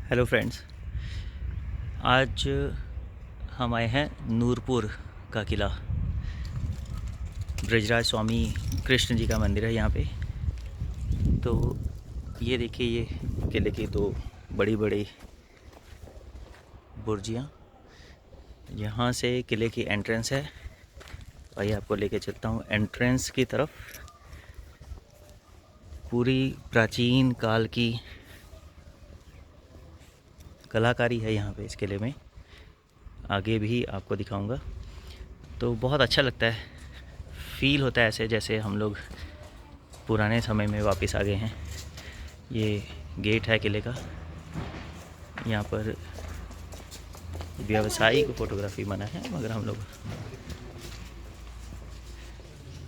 Hello friends, आज हम आए हैं नूरपुर का किला। ब्रजराज स्वामी कृष्ण जी का मंदिर है यहाँ पे। तो ये देखिए, ये किले की दो बड़ी बड़ी बुर्जियाँ। यहाँ से किले की एंट्रेंस है। आइए आपको लेके चलता हूँ एंट्रेंस की तरफ। पूरी प्राचीन काल की कलाकारी है यहाँ पे इस किले में। आगे भी आपको दिखाऊंगा। तो बहुत अच्छा लगता है, फील होता है ऐसे जैसे हम लोग पुराने समय में वापस आ गए हैं। ये गेट है किले का। यहाँ पर व्यावसायिक फ़ोटोग्राफी मना है, मगर हम लोग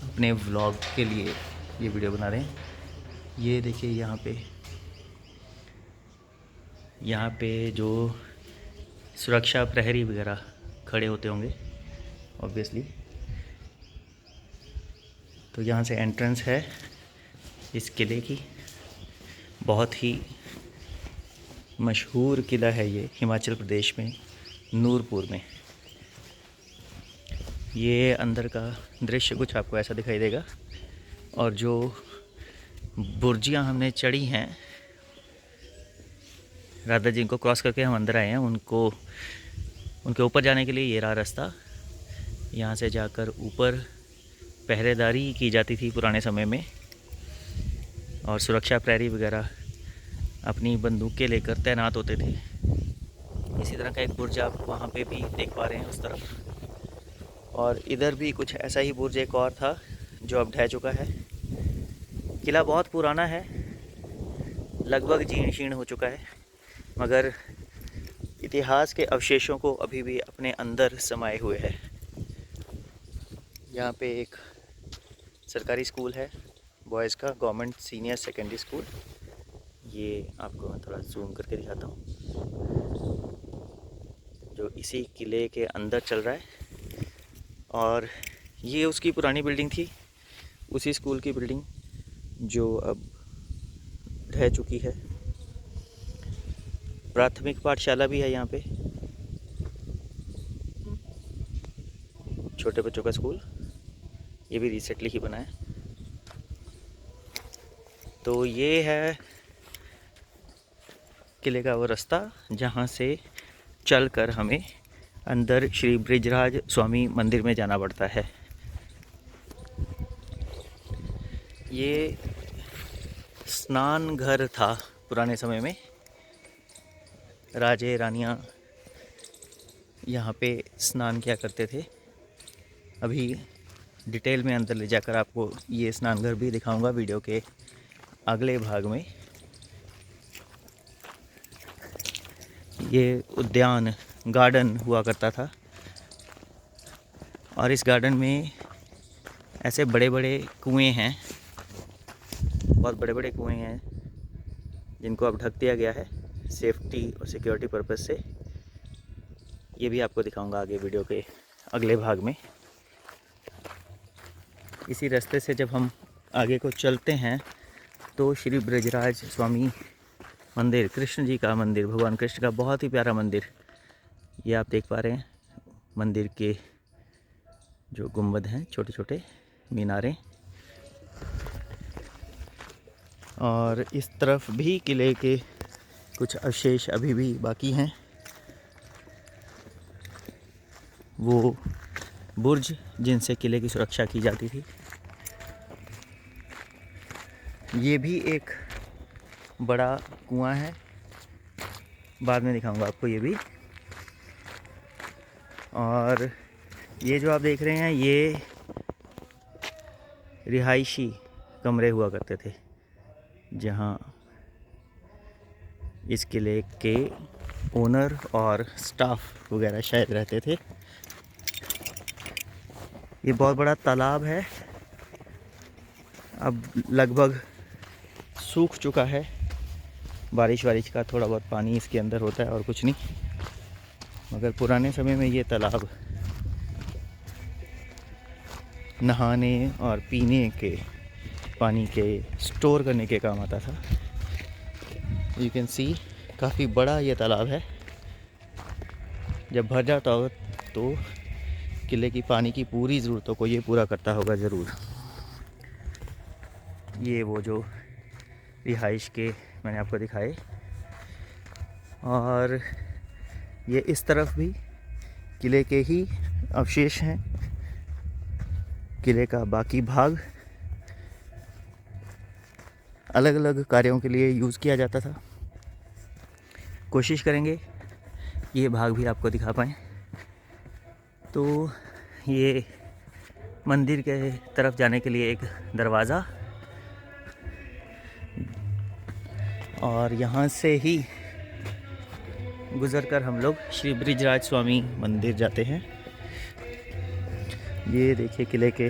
अपने व्लॉग के लिए ये वीडियो बना रहे हैं। ये देखिए, यहाँ पे जो सुरक्षा प्रहरी वगैरह खड़े होते होंगे ऑब्वियसली। तो यहाँ से एंट्रेंस है इस किले की। बहुत ही मशहूर किला है ये, हिमाचल प्रदेश में नूरपुर में। ये अंदर का दृश्य कुछ आपको ऐसा दिखाई देगा। और जो बुर्जियाँ हमने चढ़ी हैं, राधा जी को क्रॉस करके हम अंदर आए हैं, उनके ऊपर जाने के लिए ये रहा रास्ता। यहाँ से जाकर ऊपर पहरेदारी की जाती थी पुराने समय में, और सुरक्षा प्रहरी वगैरह अपनी बंदूकें लेकर तैनात होते थे। इसी तरह का एक बुर्ज आप वहाँ पे भी देख पा रहे हैं उस तरफ। और इधर भी कुछ ऐसा ही बुर्ज एक और था जो अब ढह चुका है। किला बहुत पुराना है, लगभग जीर्ण शीर्ण हो चुका है, मगर इतिहास के अवशेषों को अभी भी अपने अंदर समाये हुए है। यहाँ पे एक सरकारी स्कूल है बॉयज़ का, गवर्नमेंट सीनियर सेकेंडरी स्कूल। ये आपको मैं थोड़ा जूम करके दिखाता हूँ, जो इसी किले के अंदर चल रहा है। और ये उसकी पुरानी बिल्डिंग थी, उसी स्कूल की बिल्डिंग जो अब ढह चुकी है। प्राथमिक पाठशाला भी है यहाँ पे, छोटे बच्चों का स्कूल। ये भी रिसेंटली ही बना है। तो ये है किले का वो रास्ता जहाँ से चलकर हमें अंदर श्री ब्रजराज स्वामी मंदिर में जाना पड़ता है। ये स्नान घर था पुराने समय में। राजे रानियाँ यहाँ पे स्नान किया करते थे। अभी डिटेल में अंदर ले जाकर आपको ये स्नान घर भी दिखाऊंगा वीडियो के अगले भाग में। ये उद्यान गार्डन हुआ करता था, और इस गार्डन में ऐसे बड़े बड़े कुएं हैं, बहुत बड़े बड़े कुएं हैं, जिनको अब ढक दिया गया है सेफ्टी और सिक्योरिटी पर्पस से। ये भी आपको दिखाऊंगा आगे वीडियो के अगले भाग में। इसी रास्ते से जब हम आगे को चलते हैं तो श्री ब्रजराज स्वामी मंदिर, कृष्ण जी का मंदिर, भगवान कृष्ण का बहुत ही प्यारा मंदिर, ये आप देख पा रहे हैं। मंदिर के जो गुंबद हैं, छोटे छोटे मीनारें। और इस तरफ भी किले के कुछ अवशेष अभी भी बाकी हैं। वो बुर्ज जिनसे किले की सुरक्षा की जाती थी। ये भी एक बड़ा कुआं है, बाद में दिखाऊंगा आपको ये भी। और ये जो आप देख रहे हैं, ये रिहायशी कमरे हुआ करते थे, जहाँ इस किले के ओनर और स्टाफ वगैरह शायद रहते थे। ये बहुत बड़ा तालाब है, अब लगभग सूख चुका है। बारिश का थोड़ा बहुत पानी इसके अंदर होता है और कुछ नहीं, मगर पुराने समय में ये तालाब नहाने और पीने के पानी के स्टोर करने के काम आता था। यू कैन सी काफ़ी बड़ा ये तालाब है। जब भर जाता होगा तो किले की पानी की पूरी ज़रूरतों को ये पूरा करता होगा ज़रूर। ये वो जो रिहाइश के मैंने आपको दिखाए, और ये इस तरफ भी किले के ही अवशेष हैं। किले का बाकी भाग अलग अलग कार्यों के लिए यूज़ किया जाता था। कोशिश करेंगे ये भाग भी आपको दिखा पाएँ। तो ये मंदिर के तरफ जाने के लिए एक दरवाज़ा, और यहाँ से ही गुज़रकर हम लोग श्री ब्रिजराज स्वामी मंदिर जाते हैं। ये देखिए किले के,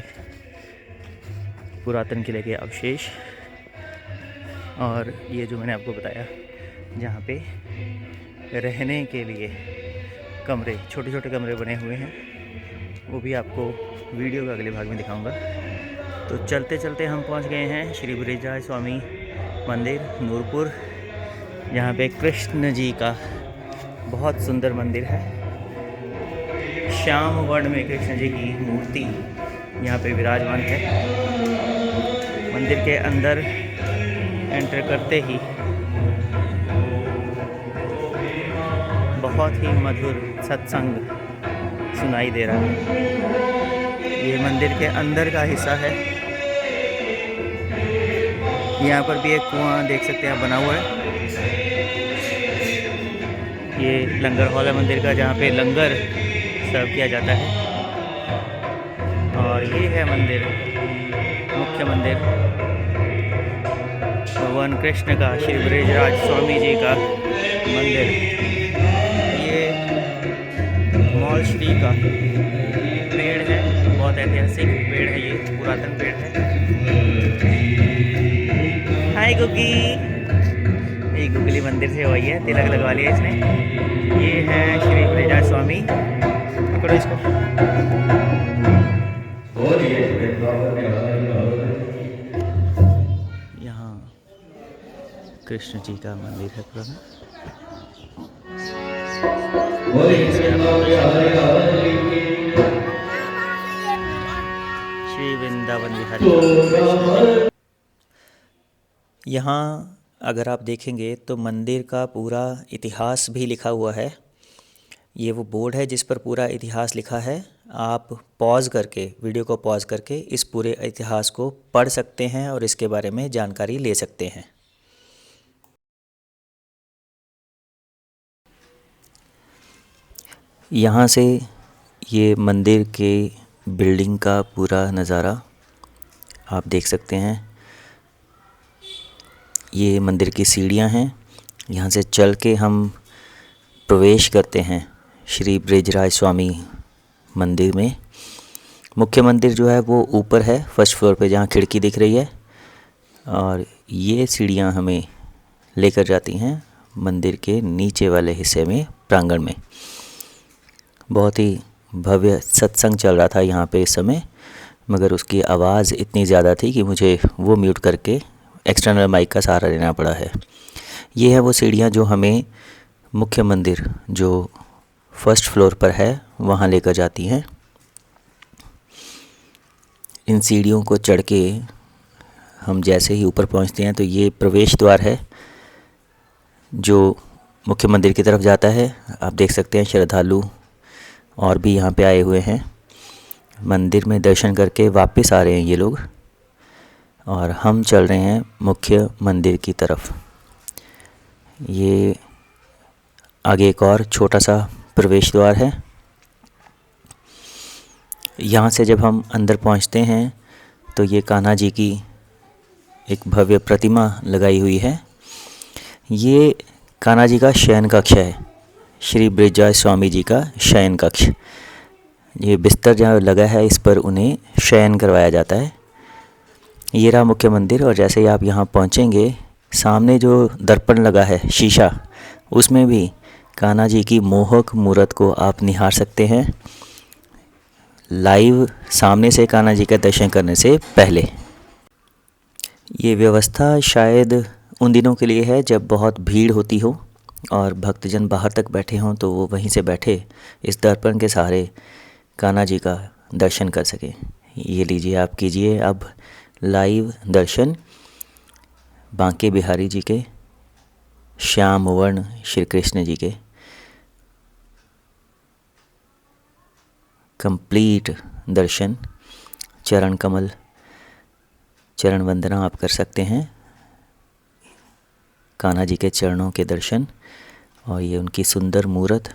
पुरातन किले के अवशेष, और ये जो मैंने आपको बताया जहाँ पे रहने के लिए कमरे, छोटे छोटे कमरे बने हुए हैं, वो भी आपको वीडियो के अगले भाग में दिखाऊंगा। तो चलते चलते हम पहुँच गए हैं श्री ब्रिजराज स्वामी मंदिर नूरपुर। यहाँ पे कृष्ण जी का बहुत सुंदर मंदिर है। श्याम वर्ण में कृष्ण जी की मूर्ति यहाँ पे विराजमान है। मंदिर के अंदर एंटर करते ही बहुत ही मधुर सत्संग सुनाई दे रहा है। ये मंदिर के अंदर का हिस्सा है। यहाँ पर भी एक कुआं देख सकते हैं बना हुआ है। ये लंगर हॉल है मंदिर का, जहाँ पे लंगर सर्व किया जाता है। और ये है मंदिर, मुख्य मंदिर भगवान कृष्ण का, श्री ब्रिजराज स्वामी जी का मंदिर। ये मॉल श्री का पेड़ है, बहुत ऐतिहासिक पेड़ है, ये पुरातन पेड़ है। हाय गुग्गी, ये गुगली मंदिर से हुई है, तिलक लगवा लिया इसने। ये है श्री ब्रिजराज स्वामी, पकड़ो इसको। यहाँ कृष्ण जी का मंदिर है पुराना। श्री वृंदावन विहारी। यहाँ अगर आप देखेंगे तो मंदिर का पूरा इतिहास भी लिखा हुआ है। ये वो बोर्ड है जिस पर पूरा इतिहास लिखा है। आप पॉज करके, वीडियो को पॉज करके इस पूरे इतिहास को पढ़ सकते हैं और इसके बारे में जानकारी ले सकते हैं। यहाँ से ये मंदिर के बिल्डिंग का पूरा नज़ारा आप देख सकते हैं। ये मंदिर की सीढ़ियाँ हैं, यहाँ से चल के हम प्रवेश करते हैं श्री ब्रिजराज स्वामी मंदिर में। मुख्य मंदिर जो है वो ऊपर है, फर्स्ट फ्लोर पे, जहाँ खिड़की दिख रही है, और ये सीढ़ियाँ हमें लेकर जाती हैं मंदिर के नीचे वाले हिस्से में, प्रांगण में। बहुत ही भव्य सत्संग चल रहा था यहाँ पे इस समय, मगर उसकी आवाज़ इतनी ज़्यादा थी कि मुझे वो म्यूट करके एक्सटर्नल माइक का सहारा लेना पड़ा है। ये है वो सीढ़ियाँ जो हमें मुख्य मंदिर जो फर्स्ट फ्लोर पर है वहाँ लेकर जाती हैं। इन सीढ़ियों को चढ़ के हम जैसे ही ऊपर पहुँचते हैं तो ये प्रवेश द्वार है जो मुख्य मंदिर की तरफ जाता है। आप देख सकते हैं श्रद्धालु और भी यहाँ पे आए हुए हैं। मंदिर में दर्शन करके वापस आ रहे हैं ये लोग, और हम चल रहे हैं मुख्य मंदिर की तरफ। ये आगे एक और छोटा सा प्रवेश द्वार है। यहाँ से जब हम अंदर पहुँचते हैं तो ये कान्हा जी की एक भव्य प्रतिमा लगाई हुई है। ये कान्हा जी का शयन कक्ष है, श्री ब्रिजराज स्वामी जी का शयन कक्ष। ये बिस्तर जहाँ लगा है इस पर उन्हें शयन करवाया जाता है। ये रहा मुख्य मंदिर, और जैसे ही आप यहाँ पहुँचेंगे सामने जो दर्पण लगा है शीशा, उसमें भी कान्हा जी की मोहक मूर्त को आप निहार सकते हैं लाइव सामने से कान्हा जी का दर्शन करने से पहले। ये व्यवस्था शायद उन दिनों के लिए है जब बहुत भीड़ होती हो, और भक्तजन बाहर तक बैठे हों तो वो वहीं से बैठे इस दर्पण के सहारे कान्हा जी का दर्शन कर सकें। ये लीजिए, आप कीजिए अब लाइव दर्शन बांके बिहारी जी के, श्याम वर्ण श्री कृष्ण जी के। कंप्लीट दर्शन, चरण कमल, चरण वंदना आप कर सकते हैं, कान्हा जी के चरणों के दर्शन। और ये उनकी सुंदर मूर्त,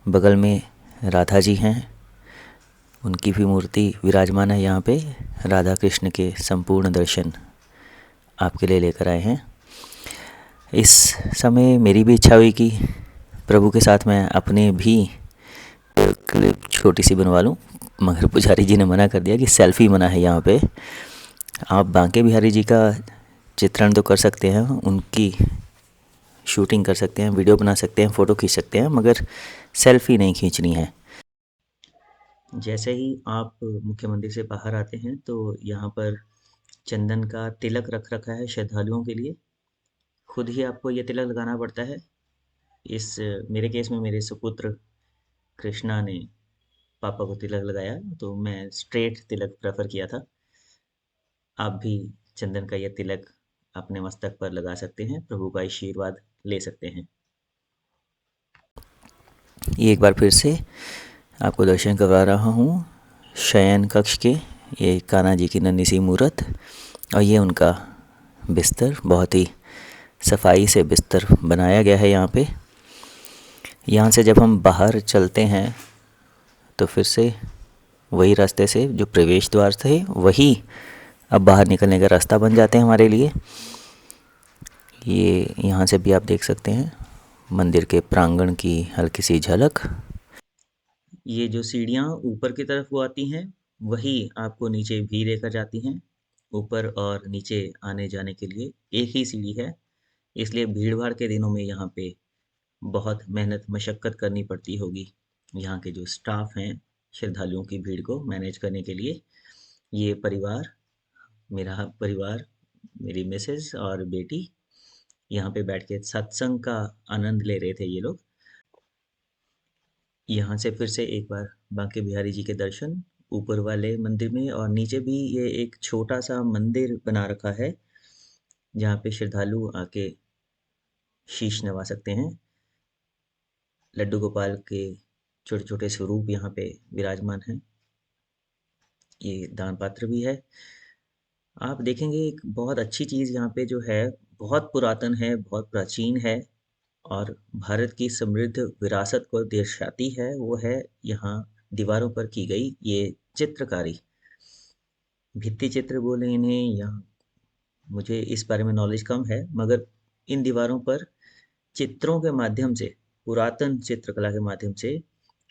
बगल में राधा जी हैं, उनकी भी मूर्ति विराजमान है यहाँ पे। राधा कृष्ण के संपूर्ण दर्शन आपके लिए लेकर आए हैं। इस समय मेरी भी इच्छा हुई कि प्रभु के साथ मैं अपने भी क्लिप छोटी सी बनवा लूँ, मगर पुजारी जी ने मना कर दिया कि सेल्फी मना है यहाँ पे। आप बांके बिहारी जी का चित्रण तो कर सकते हैं, उनकी शूटिंग कर सकते हैं, वीडियो बना सकते हैं, फ़ोटो खींच सकते हैं, मगर सेल्फी नहीं खींचनी है। जैसे ही आप मुख्य मंदिर से बाहर आते हैं तो यहाँ पर चंदन का तिलक रख रखा है श्रद्धालुओं के लिए। खुद ही आपको ये तिलक लगाना पड़ता है। इस मेरे केस में मेरे सुपुत्र कृष्णा ने पापा को तिलक लगाया, तो मैं स्ट्रेट तिलक प्रेफर किया था। आप भी चंदन का यह तिलक अपने मस्तक पर लगा सकते हैं, प्रभु का आशीर्वाद ले सकते हैं। ये एक बार फिर से आपको दर्शन करवा रहा हूँ शयन कक्ष के। ये कान्हा जी की नन्ही सी मूर्त और ये उनका बिस्तर, बहुत ही सफाई से बिस्तर बनाया गया है यहाँ पे। यहाँ से जब हम बाहर चलते हैं तो फिर से वही रास्ते से जो प्रवेश द्वार थे वही अब बाहर निकलने का रास्ता बन जाते हैं हमारे लिए। ये यहाँ से भी आप देख सकते हैं मंदिर के प्रांगण की हल्की सी झलक। ये जो सीढ़ियाँ ऊपर की तरफ वो आती हैं, वही आपको नीचे भी लेकर जाती हैं। ऊपर और नीचे आने जाने के लिए एक ही सीढ़ी है, इसलिए भीड़-भाड़ के दिनों में यहाँ पे बहुत मेहनत मशक्कत करनी पड़ती होगी यहाँ के जो स्टाफ हैं श्रद्धालुओं की भीड़ को मैनेज करने के लिए। ये परिवार, मेरा परिवार, मेरी मिसेस और बेटी यहाँ पे बैठ के सत्संग का आनंद ले रहे थे ये लोग। यहाँ से फिर से एक बार बांके बिहारी जी के दर्शन ऊपर वाले मंदिर में, और नीचे भी ये एक छोटा सा मंदिर बना रखा है जहाँ पे श्रद्धालु आके शीश नवा सकते हैं। लड्डू गोपाल के छोटे छोटे स्वरूप यहाँ पे विराजमान हैं। ये दान पात्र भी है। आप देखेंगे एक बहुत अच्छी चीज़ यहाँ पे जो है, बहुत पुरातन है, बहुत प्राचीन है और भारत की समृद्ध विरासत को दर्शाती है, वो है यहाँ दीवारों पर की गई ये चित्रकारी। भित्ति चित्र बोले इन्हें, या मुझे इस बारे में नॉलेज कम है, मगर इन दीवारों पर चित्रों के माध्यम से, पुरातन चित्रकला के माध्यम से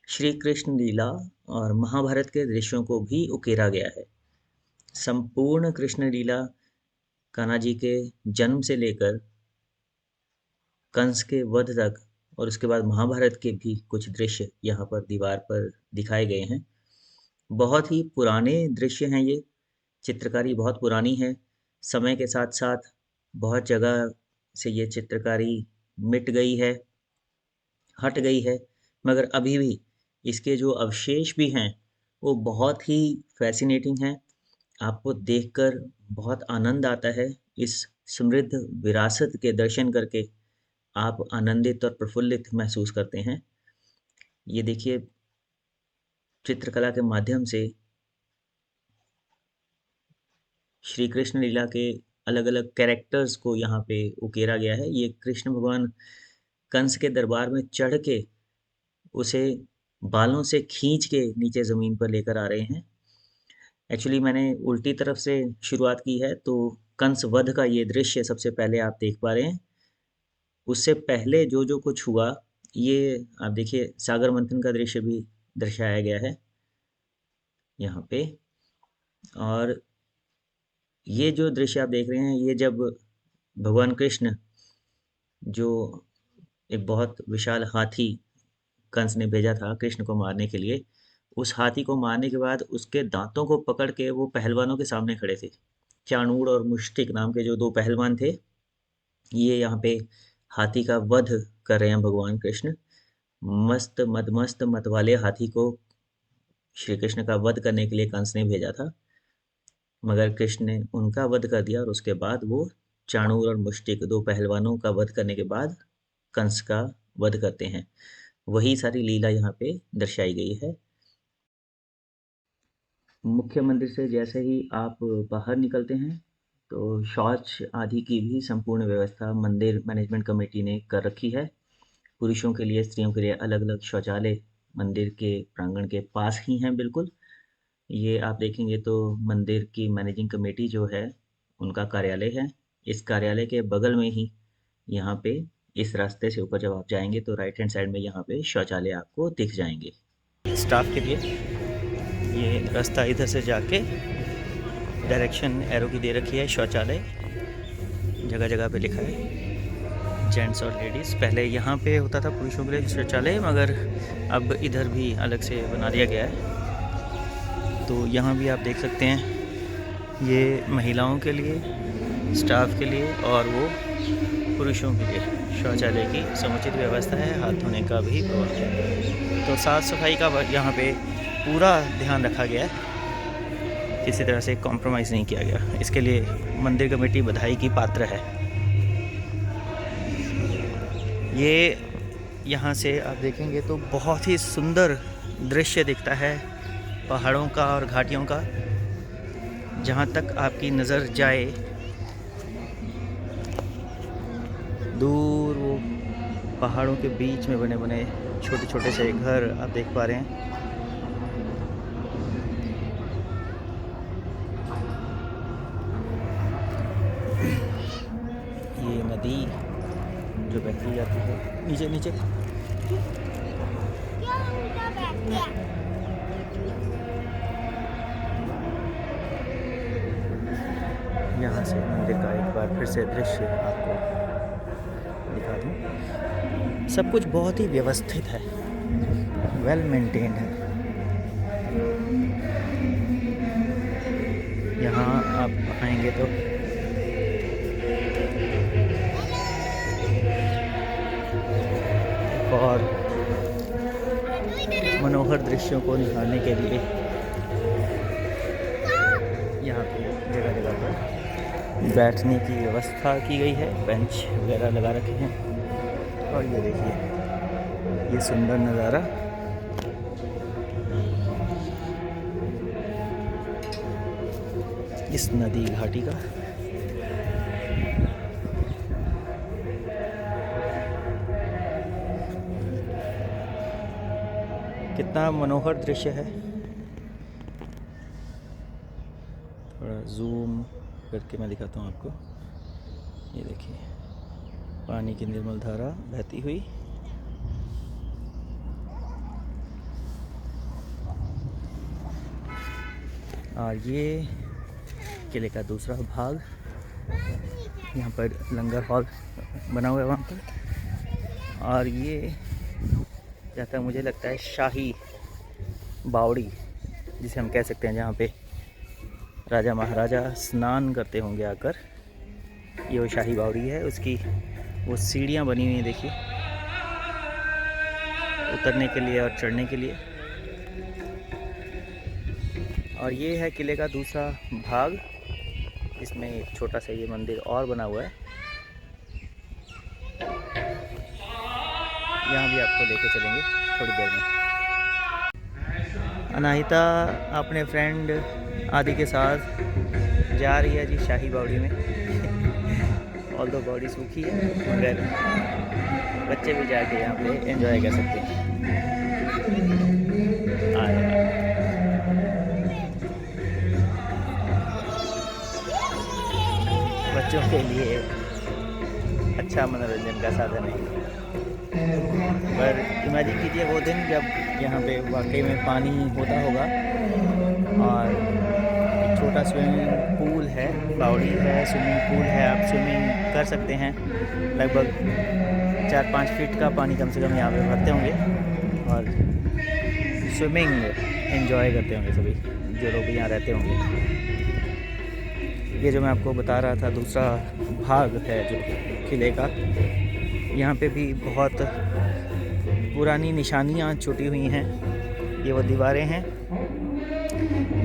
श्री कृष्ण लीला और महाभारत के दृश्यों को भी उकेरा गया है। संपूर्ण कृष्ण लीला, कान्हा जी के जन्म से लेकर कंस के वध तक, और उसके बाद महाभारत के भी कुछ दृश्य यहाँ पर दीवार पर दिखाए गए हैं। बहुत ही पुराने दृश्य हैं ये, चित्रकारी बहुत पुरानी है। समय के साथ साथ बहुत जगह से ये चित्रकारी मिट गई है, हट गई है, मगर अभी भी इसके जो अवशेष भी हैं वो बहुत ही फैसिनेटिंग हैं। आपको देखकर बहुत आनंद आता है। इस समृद्ध विरासत के दर्शन करके आप आनंदित और प्रफुल्लित महसूस करते हैं। ये देखिए, चित्रकला के माध्यम से श्री कृष्ण लीला के अलग अलग कैरेक्टर्स को यहाँ पे उकेरा गया है। ये कृष्ण भगवान कंस के दरबार में चढ़ के उसे बालों से खींच के नीचे ज़मीन पर लेकर आ रहे हैं। एक्चुअली मैंने उल्टी तरफ से शुरुआत की है, तो कंस वध का ये दृश्य सबसे पहले आप देख पा रहे हैं। उससे पहले जो जो कुछ हुआ, ये आप देखिए, सागर मंथन का दृश्य भी दर्शाया गया है यहाँ पे। और ये जो दृश्य आप देख रहे हैं, ये जब भगवान कृष्ण, जो एक बहुत विशाल हाथी कंस ने भेजा था कृष्ण को मारने के लिए, उस हाथी को मारने के बाद उसके दांतों को पकड़ के वो पहलवानों के सामने खड़े थे। चाणूर और मुष्टिक नाम के जो दो पहलवान थे, ये यहाँ पे हाथी का वध कर रहे हैं भगवान कृष्ण। मस्त मदमस्त मत वाले हाथी को श्री कृष्ण का वध करने के लिए कंस ने भेजा था, मगर कृष्ण ने उनका वध कर दिया और उसके बाद वो चाणूर और मुष्टिक दो पहलवानों का वध करने के बाद कंस का वध करते हैं। वही सारी लीला यहाँ पे दर्शाई गई है। मुख्य मंदिर से जैसे ही आप बाहर निकलते हैं तो शौच आदि की भी संपूर्ण व्यवस्था मंदिर मैनेजमेंट कमेटी ने कर रखी है। पुरुषों के लिए, स्त्रियों के लिए अलग-अलग शौचालय मंदिर के प्रांगण के पास ही हैं बिल्कुल। ये आप देखेंगे तो मंदिर की मैनेजिंग कमेटी जो है, उनका कार्यालय है। इस कार्यालय के बगल में ही यहाँ पे इस रास्ते से ऊपर जब आप जाएँगे तो राइट हैंड साइड में यहाँ पे शौचालय आपको दिख जाएँगे। स्टाफ के लिए ये रास्ता इधर से जाके डायरेक्शन एरो की दे रखी है। शौचालय जगह जगह पे लिखा है, जेंट्स और लेडीज़। पहले यहाँ पे होता था पुरुषों के लिए शौचालय, मगर अब इधर भी अलग से बना दिया गया है। तो यहाँ भी आप देख सकते हैं, ये महिलाओं के लिए, स्टाफ के लिए और वो पुरुषों के लिए शौचालय की समुचित व्यवस्था है। हाथ धोने का भी प्रबंध है। तो साफ़ सफाई का यहाँ पे पूरा ध्यान रखा गया है, किसी तरह से कॉम्प्रोमाइज़ नहीं किया गया। इसके लिए मंदिर कमेटी बधाई की पात्र है। ये यहाँ से आप देखेंगे तो बहुत ही सुंदर दृश्य दिखता है पहाड़ों का और घाटियों का। जहाँ तक आपकी नज़र जाए दूर वो पहाड़ों के बीच में बने बने छोटे छोटे से घर आप देख पा रहे हैं। ये नदी जो बहती जाती है नीचे नीचे। यहाँ से मंदिर का एक बार फिर से दृश्य आपको दिखा दूँ। सब कुछ बहुत ही व्यवस्थित है, वेल मेंटेन्ड है। यहाँ आप आएंगे तो और मनोहर दृश्यों को निहारने के लिए यहाँ पे जगह जगह पर बैठने की व्यवस्था की गई है, बेंच वगैरह लगा रखे हैं। और ये देखिए ये सुंदर नज़ारा। इस नदी घाटी का कितना मनोहर दृश्य है। थोड़ा जूम करके मैं दिखाता हूँ आपको। ये देखिए पानी की निर्मल धारा बहती हुई। और ये किले का दूसरा भाग, यहाँ पर लंगर हॉल बना हुआ है वहाँ पर। और ये जहाँ तक मुझे लगता है शाही बावड़ी जिसे हम कह सकते हैं, जहाँ पे राजा महाराजा स्नान करते होंगे आकर। ये वो शाही बावड़ी है, उसकी वो सीढ़ियाँ बनी हुई हैं देखिए, उतरने के लिए और चढ़ने के लिए। और ये है किले का दूसरा भाग, इसमें एक छोटा सा ये मंदिर और बना हुआ है। यहाँ भी आपको लेके चलेंगे थोड़ी देर में। अनाहिता अपने फ्रेंड आदि के साथ जा रही है जी शाही बावड़ी में। ऑल दो बावड़ी सूखी है, मगर बच्चे भी जाके यहाँ पे एंजॉय कर सकते हैं। बच्चों के लिए अच्छा मनोरंजन का साधन है। पर इमेजिन कीजिए वो दिन जब यहाँ पे वाकई में पानी होता होगा और एक छोटा स्विमिंग पूल है, बावड़ी है, स्विमिंग पूल है, आप स्विमिंग कर सकते हैं। लगभग 4-5 फीट का पानी कम से कम यहाँ पे भरते होंगे और स्विमिंग एंजॉय करते होंगे सभी जो लोग यहाँ रहते होंगे। ये जो मैं आपको बता रहा था दूसरा भाग है जो किले का, यहाँ पे भी बहुत पुरानी निशानियाँ छुटी हुई हैं। ये वो दीवारें हैं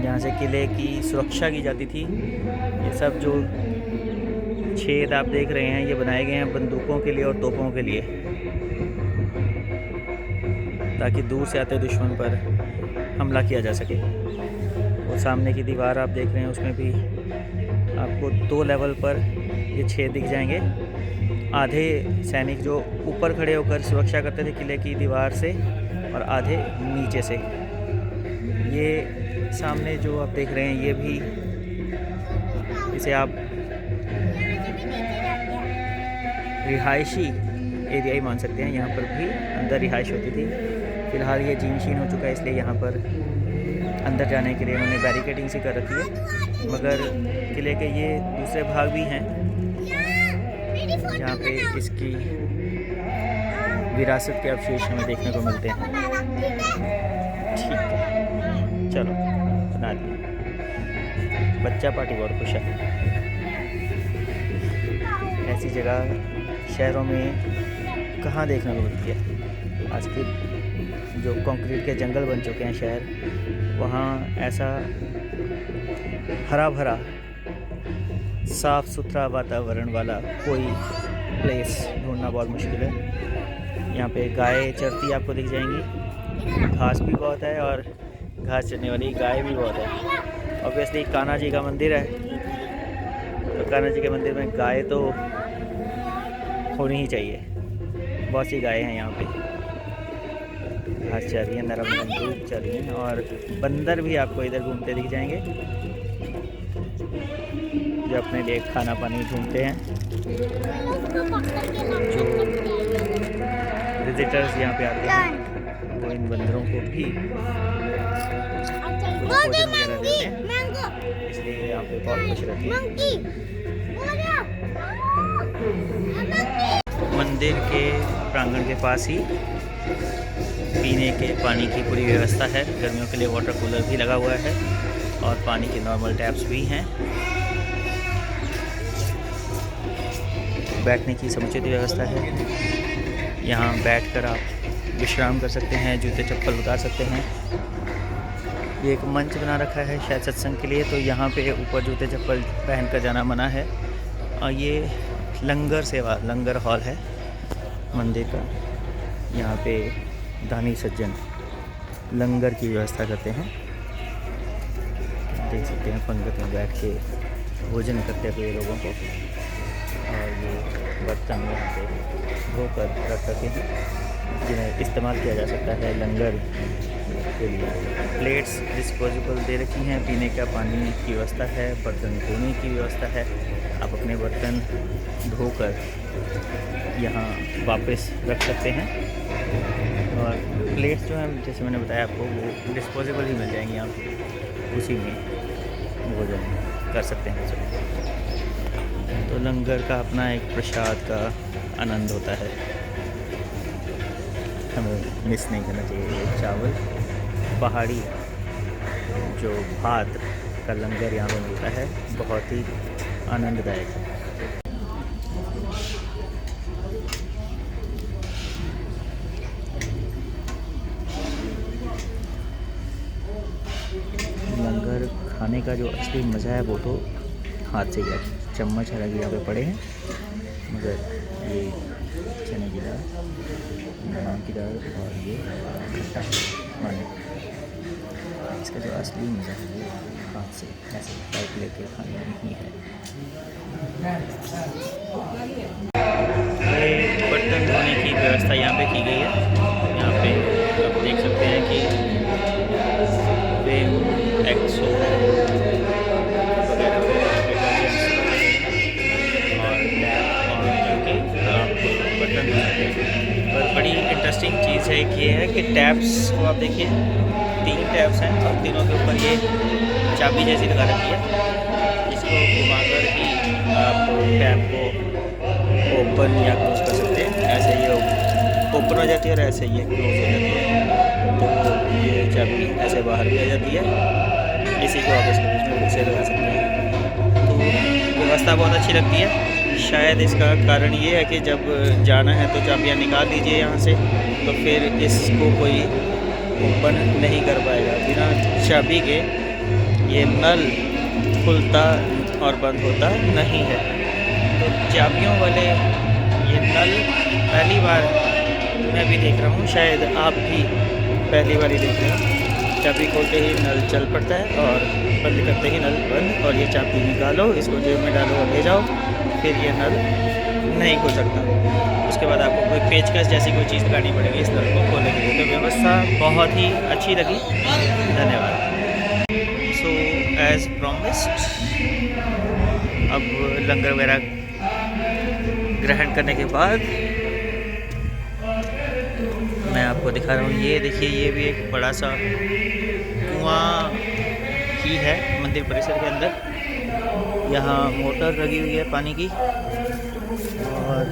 जहाँ से किले की सुरक्षा की जाती थी। ये सब जो छेद आप देख रहे हैं ये बनाए गए हैं बंदूकों के लिए और तोपों के लिए, ताकि दूर से आते दुश्मन पर हमला किया जा सके। और सामने की दीवार आप देख रहे हैं उसमें भी आपको 2 लेवल पर ये छेद दिख जाएंगे। आधे सैनिक जो ऊपर खड़े होकर सुरक्षा करते थे किले की दीवार से और आधे नीचे से। ये सामने जो आप देख रहे हैं ये भी, इसे आप रिहायशी एरिया ही मान सकते हैं। यहाँ पर भी अंदर रिहाइश होती थी। फ़िलहाल ये जीनशीन हो चुका है, इसलिए यहाँ पर अंदर जाने के लिए उन्होंने बैरिकेडिंग सी कर रखी है। मगर किले के ये दूसरे भाग भी हैं जहाँ पे इसकी विरासत के अवशेष हमें देखने को मिलते हैं। ठीक है, चलो बना दिए। बच्चा पार्टी बहुत खुश है। ऐसी जगह शहरों में कहाँ देखने को मिलती है। आज के जो कंक्रीट के जंगल बन चुके हैं शहर, वहाँ ऐसा हरा भरा साफ़ सुथरा वातावरण वाला कोई प्लेस ढूंढना बहुत मुश्किल है। यहाँ पे गाय चरती आपको दिख जाएंगी। घास भी बहुत है और घास चरने वाली गाय भी बहुत है। ऑब्वियसली कान्हा जी का मंदिर है, तो कान्हा जी के मंदिर में गाय तो होनी ही चाहिए। बहुत सी गायें हैं यहाँ पे, घास चर रही हैं, नरम धूप चल रही हैं। और बंदर भी आपको इधर घूमते दिख जाएंगे जो अपने लिए खाना पानी ढूंढते हैं। जो विजिटर्स यहाँ पे आते हैं वो इन बंदरों को भी भोजन वगैरह देते हैं, इसलिए यहाँ पे बहुत खुश रहती है। मंदिर के प्रांगण के पास ही पीने के पानी की पूरी व्यवस्था है। गर्मियों के लिए वाटर कूलर भी लगा हुआ है और पानी के नॉर्मल टैप्स भी हैं। बैठने की समुचित व्यवस्था है। यहाँ बैठकर आप विश्राम कर सकते हैं, जूते चप्पल उतार सकते हैं। ये एक मंच बना रखा है शायद सत्संग के लिए, तो यहाँ पे ऊपर जूते चप्पल पहनकर जाना मना है। और ये लंगर सेवा, लंगर हॉल है मंदिर का। यहाँ पे दानी सज्जन लंगर की व्यवस्था करते हैं। देख सकते हैं पंगत में बैठ के भोजन करते हुए लोगों को। और ये बर्तन यहाँ पे धोकर रख रखे हैं जिन्हें इस्तेमाल किया जा सकता है लंगर के लिए। प्लेट्स डिस्पोजेबल दे रखी हैं, पीने का पानी की व्यवस्था है, बर्तन धोने की व्यवस्था है। आप अपने बर्तन धोकर यहाँ वापस रख सकते हैं। और प्लेट्स जो हैं जैसे मैंने बताया आपको वो डिस्पोजेबल ही मिल जाएंगी, आप उसी में भोजन कर सकते हैं। तो लंगर का अपना एक प्रसाद का आनंद होता है, हमें मिस नहीं करना चाहिए। ये चावल पहाड़ी जो भात का लंगर यहाँ पर मिलता है, बहुत ही आनंददायक है। लंगर खाने का जो असली मज़ा है वो तो हाथ से गया। चम्मच हालांकि यहाँ पे पड़े हैं, मगर ये चने की दाल, नमक की दाल और ये खट्टा पानी, इसका जो असली मज़ा है वो हाथ से ऐसे टाइप लेके खाने में ही है। बर्तन धोने की व्यवस्था यहाँ पे की गई है। यहाँ पे आप देख सकते हैं कि एक्सो वगैरह बर्तन पर बड़ी इंटरेस्टिंग चीज़ है कि ये है कि टैप्स को आप देखिए, 3 टैप्स हैं और तीनों के ऊपर ये चाबी जैसी लगा रखी है। इसको घुमाकर ही आप टैप को ओपन या क्लोज कर सकते हैं। ऐसे ये ओपन हो जाती है और ऐसे ये क्लोज हो जाती है। तो ये चाबी ऐसे बाहर भी आ जाती है, इसी को आप इसके बीच में से लगा सकते हैं। तो व्यवस्था बहुत अच्छी लगती है। शायद इसका कारण ये है कि जब जाना है तो चाबियाँ निकाल दीजिए यहाँ से, तो फिर इसको कोई ओपन नहीं कर पाएगा। बिना चाबी के ये नल खुलता और बंद होता नहीं है। तो चाबियों वाले ये नल पहली बार मैं भी देख रहा हूँ, शायद आप भी पहली बार ही देख रहे हैं। चाबी खोलते ही नल चल पड़ता है और बंद करते ही नल बंद, और ये चाबी निकालो, इसको जेब में डालो और ले जाओ, फिर ये नल नहीं खुल सकता। उसके बाद आपको कोई पेचकस जैसी कोई चीज़ लगानी पड़ेगी इस नल को खोलने के लिए। तो व्यवस्था बहुत ही अच्छी लगी, धन्यवाद। सो एज़ प्रॉमिस्ड, अब लंगर वगैरह ग्रहण करने के बाद मैं आपको दिखा रहा हूँ। ये देखिए, ये भी एक बड़ा सा कुआं ही है मंदिर परिसर के अंदर। यहाँ मोटर लगी हुई है पानी की, और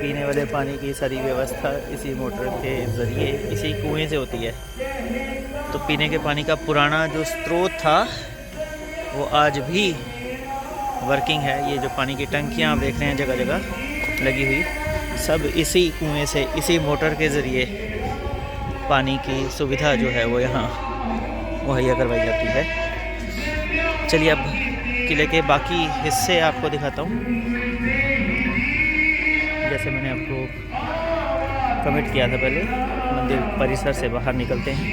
पीने वाले पानी की सारी व्यवस्था इसी मोटर के ज़रिए, इसी कुएं से होती है। तो पीने के पानी का पुराना जो स्रोत था वो आज भी वर्किंग है। ये जो पानी की टंकियाँ आप देख रहे हैं जगह जगह लगी हुई, सब इसी कुएं से, इसी मोटर के ज़रिए पानी की सुविधा जो है वो यहाँ मुहैया करवाई जाती है। चलिए अब किले के बाकी हिस्से आपको दिखाता हूँ। जैसे मैंने आपको कमिट किया था पहले, मंदिर परिसर से बाहर निकलते हैं।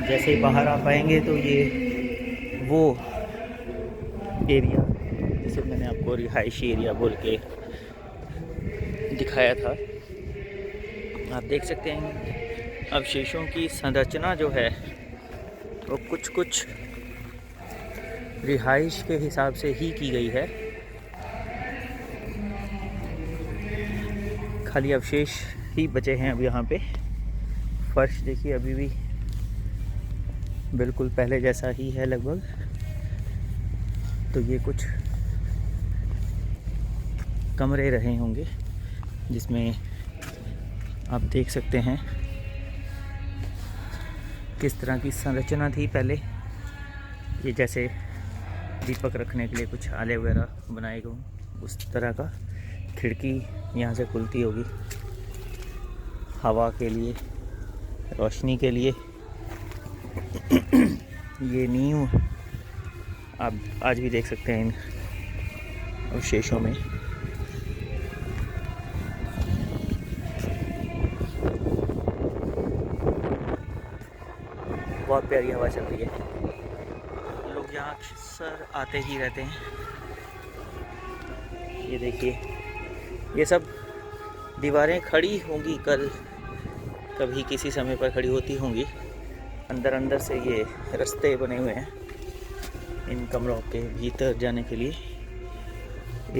जैसे ही बाहर आप आएंगे तो ये वो एरिया जिसे मैंने आपको रिहायशी एरिया बोल के दिखाया था, आप देख सकते हैं। अवशेषों की संरचना जो है वो कुछ कुछ रिहाइश के हिसाब से ही की गई है। खाली अवशेष ही बचे हैं अब यहाँ पे। फर्श देखिए अभी भी बिल्कुल पहले जैसा ही है लगभग। तो ये कुछ कमरे रहे होंगे जिसमें आप देख सकते हैं किस तरह की संरचना थी पहले। ये जैसे दीपक रखने के लिए कुछ आले वगैरह बनाए गए, उस तरह का। खिड़की यहाँ से खुलती होगी हवा के लिए, रोशनी के लिए। ये नींव आप आज भी देख सकते हैं इन अवशेषों में। बहुत प्यारी हवा चल रही है। लोग यहाँ अक्सर आते ही रहते हैं। ये देखिए, ये सब दीवारें खड़ी होंगी, कल कभी किसी समय पर खड़ी होती होंगी। अंदर अंदर से ये रास्ते बने हुए हैं इन कमरों के भीतर जाने के लिए।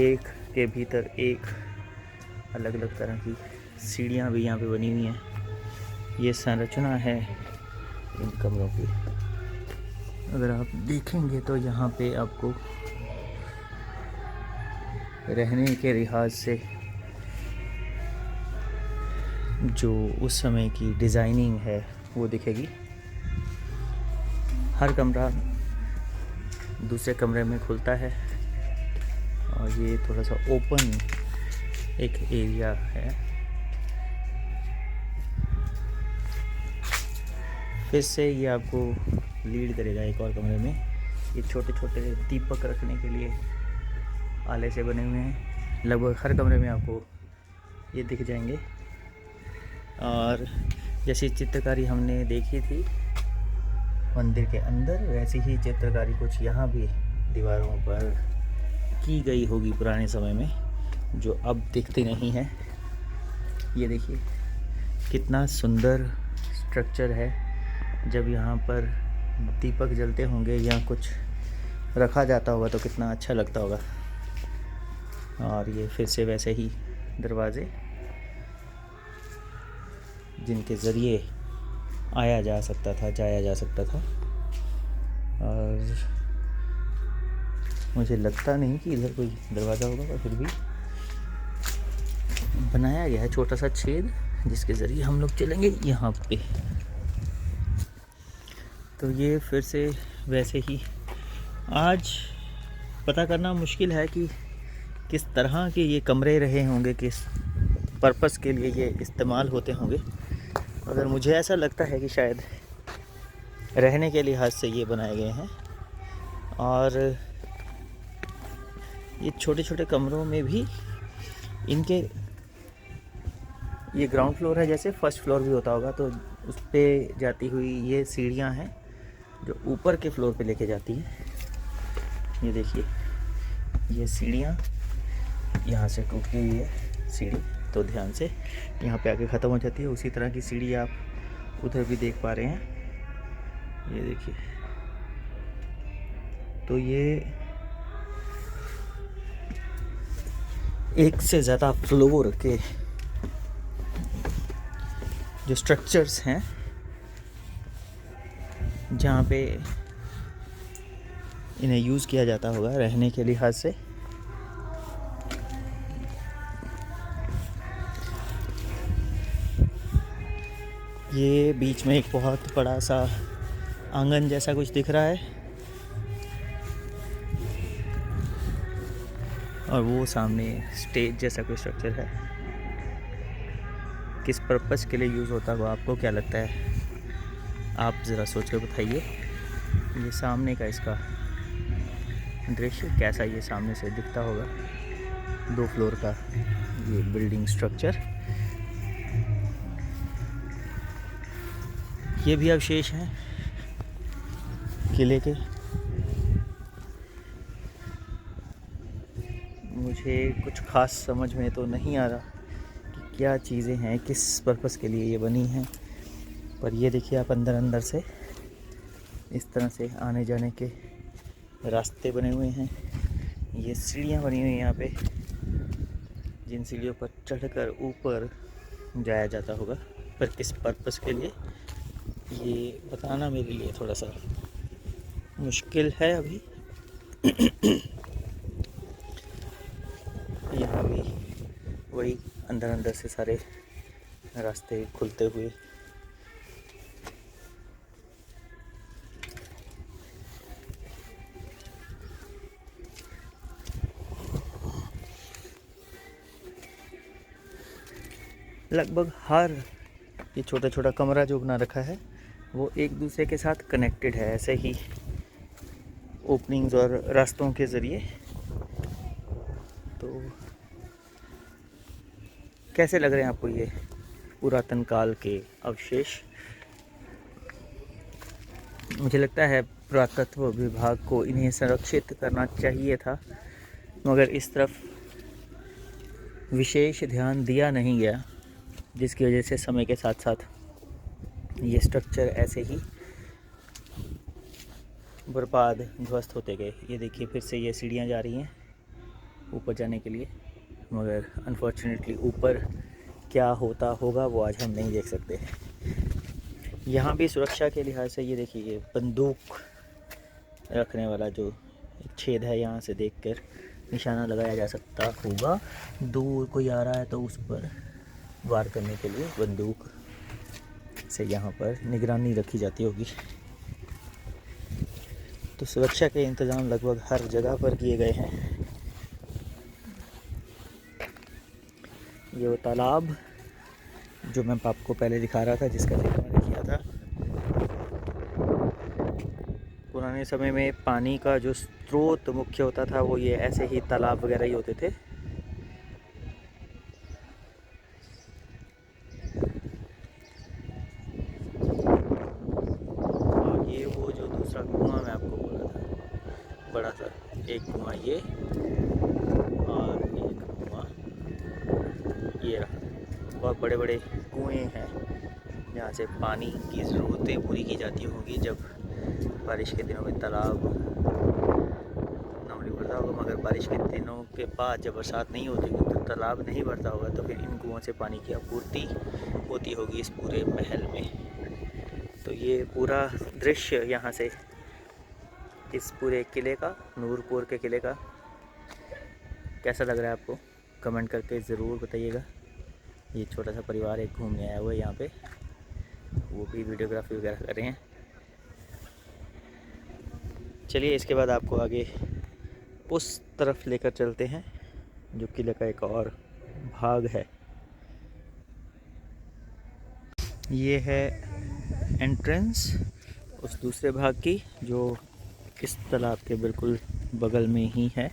एक के भीतर एक अलग अलग तरह की सीढ़ियाँ भी यहाँ पे बनी हुई हैं। ये संरचना है इन कमरों की। अगर आप देखेंगे तो यहाँ पे आपको रहने के लिहाज से जो उस समय की डिज़ाइनिंग है वो दिखेगी। हर कमरा दूसरे कमरे में खुलता है, और ये थोड़ा सा ओपन एक एरिया है। फिर से ये आपको लीड करेगा एक और कमरे में। ये छोटे छोटे दीपक रखने के लिए आले से बने हुए हैं। लगभग हर कमरे में आपको ये दिख जाएंगे। और जैसी चित्रकारी हमने देखी थी मंदिर के अंदर, वैसी ही चित्रकारी कुछ यहाँ भी दीवारों पर की गई होगी पुराने समय में, जो अब दिखती नहीं है। ये देखिए कितना सुंदर स्ट्रक्चर है। जब यहाँ पर दीपक जलते होंगे या कुछ रखा जाता होगा तो कितना अच्छा लगता होगा। और ये फिर से वैसे ही दरवाज़े जिनके ज़रिए आया जा सकता था, जाया जा सकता था। और मुझे लगता नहीं कि इधर कोई दरवाज़ा होगा, पर फिर भी बनाया गया है छोटा सा छेद जिसके ज़रिए हम लोग चलेंगे यहाँ पे। तो ये फिर से वैसे ही आज पता करना मुश्किल है कि किस तरह के ये कमरे रहे होंगे, किस पर्पस के लिए ये इस्तेमाल होते होंगे। मगर मुझे ऐसा लगता है कि शायद रहने के लिहाज से ये बनाए गए हैं। और ये छोटे छोटे कमरों में भी इनके, ये ग्राउंड फ्लोर है, जैसे फर्स्ट फ्लोर भी होता होगा, तो उस पे जाती हुई ये सीढ़ियाँ हैं जो ऊपर के फ्लोर पे लेके जाती हैं। ये देखिए, ये सीढ़ियाँ यहाँ से टूट गई है सीढ़ी, तो ध्यान से यहाँ पे आके ख़त्म हो जाती है। उसी तरह की सीढ़ी आप उधर भी देख पा रहे हैं, ये देखिए। तो ये एक से ज़्यादा फ्लोर के जो स्ट्रक्चर्स हैं जहाँ पे इन्हें यूज़ किया जाता होगा रहने के लिहाज से। ये बीच में एक बहुत बड़ा सा आंगन जैसा कुछ दिख रहा है, और वो सामने स्टेज जैसा कोई स्ट्रक्चर है। किस पर्पस के लिए यूज़ होता होगा, आपको क्या लगता है? आप ज़रा सोच कर बताइए। ये सामने का इसका दृश्य कैसा ये सामने से दिखता होगा, 2 फ्लोर का ये बिल्डिंग स्ट्रक्चर। ये भी अवशेष हैं किले के। मुझे कुछ खास समझ में तो नहीं आ रहा कि क्या चीज़ें हैं, किस पर्पस के लिए ये बनी हैं। पर ये देखिए आप, अंदर अंदर से इस तरह से आने जाने के रास्ते बने हुए हैं। ये सीढ़ियाँ बनी हुई हैं यहाँ पे, जिन सीढ़ियों पर चढ़कर ऊपर जाया जाता होगा। पर किस पर्पस के लिए ये बताना मेरे लिए थोड़ा सा मुश्किल है अभी। यहाँ भी वही अंदर अंदर से सारे रास्ते खुलते हुए। लगभग हर ये छोटा छोटा कमरा जो बना रखा है वो एक दूसरे के साथ कनेक्टेड है, ऐसे ही ओपनिंग्स और रास्तों के ज़रिए। तो कैसे लग रहे हैं आपको ये पुरातन काल के अवशेष? मुझे लगता है पुरातत्व विभाग को इन्हें संरक्षित करना चाहिए था, मगर इस तरफ विशेष ध्यान दिया नहीं गया, जिसकी वजह से समय के साथ साथ ये स्ट्रक्चर ऐसे ही बर्बाद, ध्वस्त होते गए। ये देखिए, फिर से ये सीढ़ियाँ जा रही हैं ऊपर जाने के लिए, मगर अनफॉर्चुनेटली ऊपर क्या होता होगा वो आज हम नहीं देख सकते। यहाँ भी सुरक्षा के लिहाज से ये देखिए, ये बंदूक रखने वाला जो एक छेद है, यहाँ से देखकर निशाना लगाया जा सकता होगा। दूर कोई आ रहा है तो उस पर वार करने के लिए बंदूक से यहाँ पर निगरानी रखी जाती होगी। तो सुरक्षा के इंतज़ाम लगभग हर जगह पर किए गए हैं। ये वो तालाब जो मैं आपको पहले दिखा रहा था, जिसका जिक्र मैंने किया था। पुराने समय में पानी का जो स्रोत मुख्य होता था वो ये ऐसे ही तालाब वगैरह ही होते थे। और ये वो जो दूसरा कुआं मैं आपको बोला था, बड़ा सा एक कुआं ये, और एक कुआं ये रहा। बहुत बड़े बड़े कुएं हैं जहाँ से पानी की ज़रूरतें पूरी की जाती होंगी। जब बारिश के दिनों में तालाब नॉर्मली भरता होगा, मगर बारिश के दिनों के बाद जब बरसात नहीं होती तो तालाब नहीं भरता होगा, तो फिर इन कुओं से पानी की आपूर्ति होती होगी इस पूरे महल में। तो ये पूरा दृश्य यहाँ से इस पूरे किले का, नूरपुर के किले का, कैसा लग रहा है आपको? कमेंट करके ज़रूर बताइएगा। ये छोटा सा परिवार एक घूमने आया हुआ है यहाँ पे, वो भी वीडियोग्राफी वगैरह कर रहे हैं। चलिए, इसके बाद आपको आगे उस तरफ लेकर चलते हैं जो किले का एक और भाग है। ये है एंट्रेंस उस दूसरे भाग की जो इस तालाब के बिल्कुल बगल में ही है।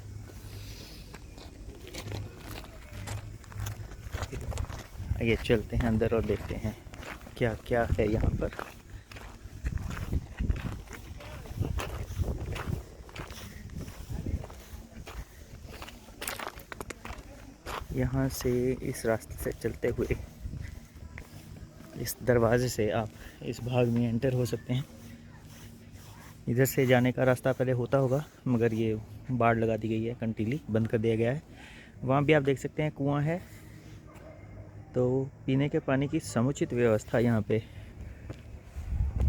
आइए चलते हैं अंदर और देखते हैं क्या क्या है यहाँ पर। यहाँ से इस रास्ते से चलते हुए इस दरवाजे से आप इस भाग में एंटर हो सकते हैं। इधर से जाने का रास्ता पहले होता होगा मगर ये बाड़ लगा दी गई है, कंटीली बंद कर दिया गया है। वहाँ भी आप देख सकते हैं कुआं है। तो पीने के पानी की समुचित व्यवस्था यहाँ पे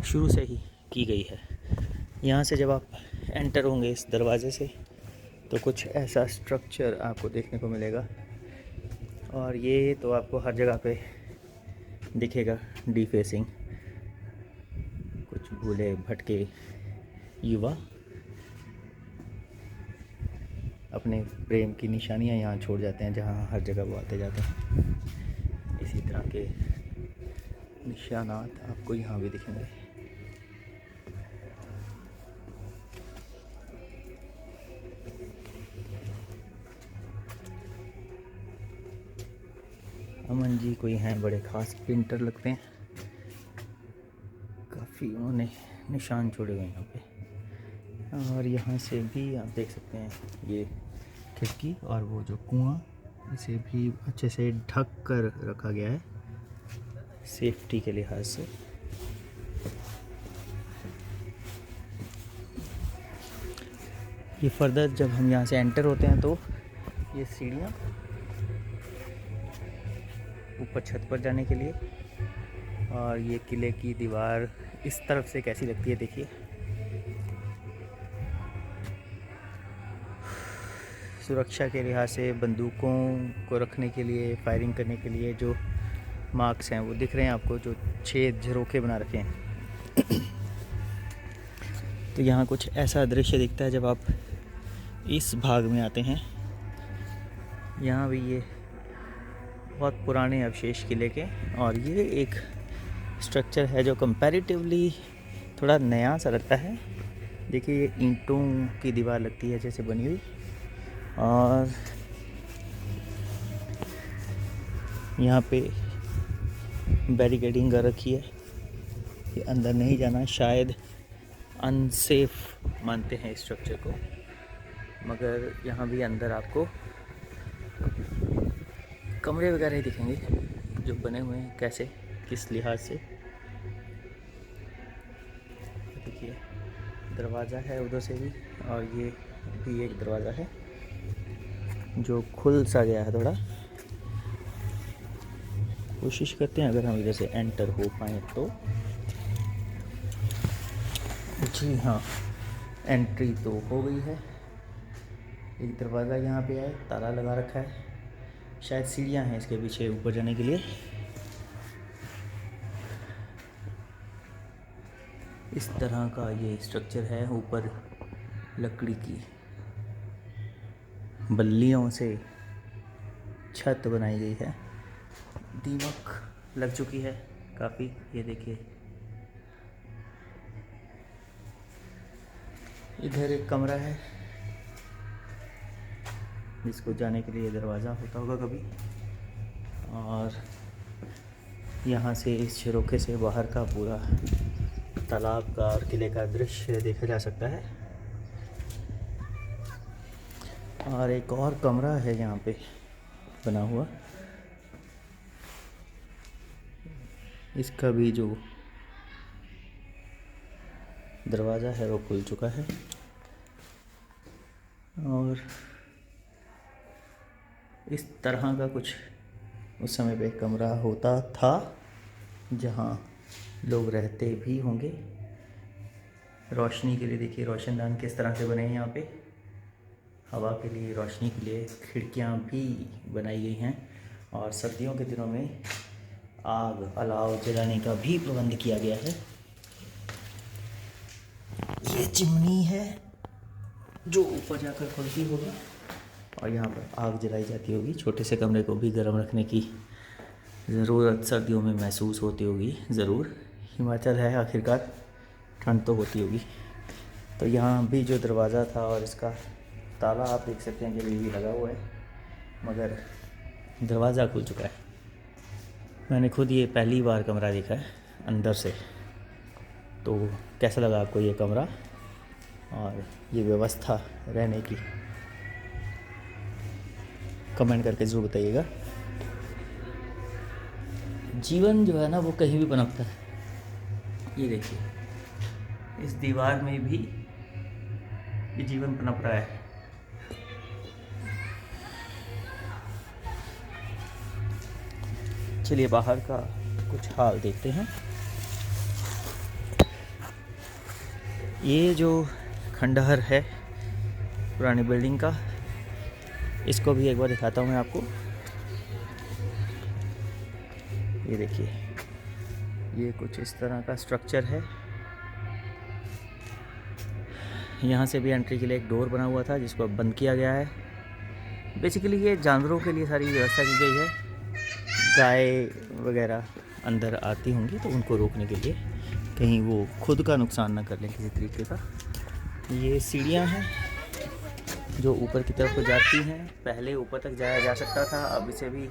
शुरू से ही की गई है। यहाँ से जब आप एंटर होंगे इस दरवाजे से तो कुछ ऐसा स्ट्रक्चर आपको देखने को मिलेगा और ये तो आपको हर जगह पे दिखेगा। डी फेसिंग कुछ भूले भटके युवा अपने प्रेम की निशानियाँ यहाँ छोड़ जाते हैं, जहाँ हर जगह वो आते जाते हैं। इसी तरह के निशानात आपको यहाँ भी दिखेंगे। अमन जी कोई हैं बड़े ख़ास पेंटर लगते हैं, काफ़ी उन्होंने निशान छोड़े हुए हैं यहाँ पे। और यहाँ से भी आप देख सकते हैं ये खिड़की और वो जो कुआं, इसे भी अच्छे से ढक कर रखा गया है सेफ्टी के लिहाज से। ये फर्दर जब हम यहाँ से एंटर होते हैं तो ये सीढ़ियाँ ऊपर छत पर जाने के लिए, और ये किले की दीवार इस तरफ से कैसी लगती है देखिए। सुरक्षा के लिहाज से बंदूकों को रखने के लिए, फायरिंग करने के लिए जो मार्क्स हैं वो दिख रहे हैं आपको, जो छेद झरोखे बना रखे हैं। तो यहाँ कुछ ऐसा दृश्य दिखता है जब आप इस भाग में आते हैं। यहाँ भी ये बहुत पुराने अवशेष किले के, और ये एक स्ट्रक्चर है जो कंपैरेटिवली थोड़ा नया सा लगता है। देखिए ये ईंटों की दीवार लगती है जैसे बनी हुई, और यहाँ पे बैरिकेडिंग कर रखी है कि अंदर नहीं जाना। शायद अनसेफ मानते हैं इस स्ट्रक्चर को, मगर यहाँ भी अंदर आपको कमरे वगैरह ही दिखेंगे जो बने हुए हैं कैसे, किस लिहाज से। देखिए दरवाज़ा है उधर से भी, और ये भी एक दरवाज़ा है जो खुल सा गया है थोड़ा। कोशिश करते हैं अगर हम इधर से एंटर हो पाएँ तो। जी हाँ, एंट्री तो हो गई है। एक दरवाज़ा यहाँ पे है, ताला लगा रखा है, शायद सीढ़ियाँ हैं इसके पीछे ऊपर जाने के लिए। इस तरह का ये स्ट्रक्चर है, ऊपर लकड़ी की बल्लियों से छत बनाई गई है। दीमक लग चुकी है काफ़ी, ये देखिए। इधर एक कमरा है जिसको जाने के लिए दरवाज़ा होता होगा कभी, और यहाँ से इस झरोखे से बाहर का पूरा तालाब का और किले का दृश्य देखा जा सकता है। और एक और कमरा है यहाँ पे बना हुआ, इसका भी जो दरवाज़ा है वो खुल चुका है। और इस तरह का कुछ उस समय पे कमरा होता था जहाँ लोग रहते भी होंगे। रोशनी के लिए देखिए रोशनदान किस तरह से बने हैं यहाँ पे, हवा के लिए, रोशनी के लिए खिड़कियाँ भी बनाई गई हैं, और सर्दियों के दिनों में आग अलाव जलाने का भी प्रबंध किया गया है। ये चिमनी है जो ऊपर जाकर खुलती होगी और यहाँ पर आग जलाई जाती होगी। छोटे से कमरे को भी गर्म रखने की ज़रूरत सर्दियों में महसूस होती होगी ज़रूर। हिमाचल है आखिरकार, ठंड तो होती होगी। तो यहाँ भी जो दरवाज़ा था और इसका ताला आप देख सकते हैं कि अभी भी लगा हुआ है, मगर दरवाज़ा खुल चुका है। मैंने खुद ये पहली बार कमरा देखा है अंदर से। तो कैसा लगा आपको ये कमरा और ये व्यवस्था रहने की, कमेंट करके ज़रूर बताइएगा। जीवन जो है ना वो कहीं भी पनपता है। ये देखिए, इस दीवार में भी ये जीवन पनप रहा है। चलिए बाहर का कुछ हाल देखते हैं। ये जो खंडहर है पुरानी बिल्डिंग का, इसको भी एक बार दिखाता हूँ मैं आपको। ये देखिए, ये कुछ इस तरह का स्ट्रक्चर है। यहाँ से भी एंट्री के लिए एक डोर बना हुआ था जिसको अब बंद किया गया है। बेसिकली ये जानवरों के लिए सारी व्यवस्था की गई है। गाय वगैरह अंदर आती होंगी तो उनको रोकने के लिए, कहीं वो खुद का नुकसान ना कर लें किसी तरीके का। ये सीढ़ियाँ हैं जो ऊपर की तरफ को जाती हैं। पहले ऊपर तक जाया जा सकता था, अब इसे भी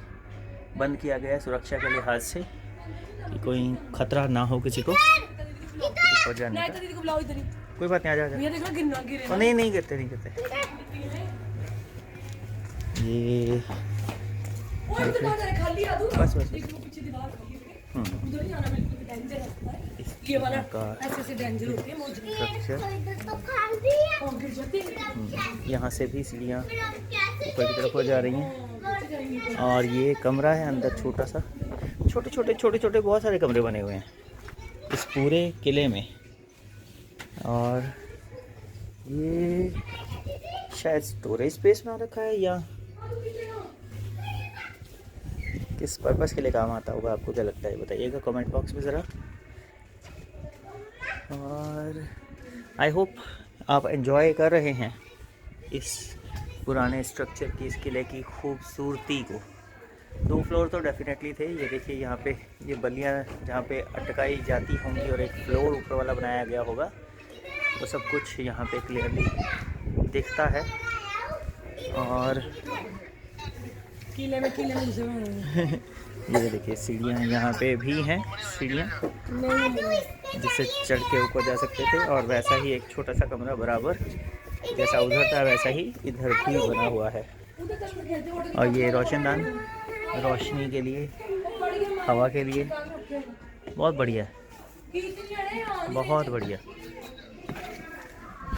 बंद किया गया है सुरक्षा के लिहाज से, कि कोई खतरा ना हो किसी को ऊपर जाने का। कोई बात नहीं, आ जा। नहीं नहीं गिरते, नहीं गिरते। ये बस बस यहाँ से भी सीढ़ियाँ ऊपर की तरफ हो जा रही हैं। और ये कमरा है अंदर छोटा सा, छोटे छोटे बहुत सारे कमरे बने हुए हैं इस पूरे किले में। और ये शायद स्टोरेज स्पेस में रखा है या किस पर्पस के लिए काम आता होगा, आपको क्या लगता है बताइएगा कमेंट बॉक्स में ज़रा। और आई होप आप एंजॉय कर रहे हैं इस पुराने स्ट्रक्चर की, इस किले की खूबसूरती को। 2 फ्लोर तो डेफिनेटली थे। ये देखिए यहाँ पे ये बल्लियाँ जहाँ पे अटकाई जाती होंगी और एक फ्लोर ऊपर वाला बनाया गया होगा, वो सब कुछ यहाँ पे क्लियरली दिखता है। और ये देखिए सीढ़ियाँ यहाँ पे भी हैं, सीढ़ियाँ जिससे चढ़ के ऊपर जा सकते थे। और वैसा ही एक छोटा सा कमरा बराबर जैसा उधर था वैसा ही इधर भी बना हुआ है। और ये रोशनदान, रोशनी के लिए, हवा के लिए बहुत बढ़िया है, बहुत बढ़िया।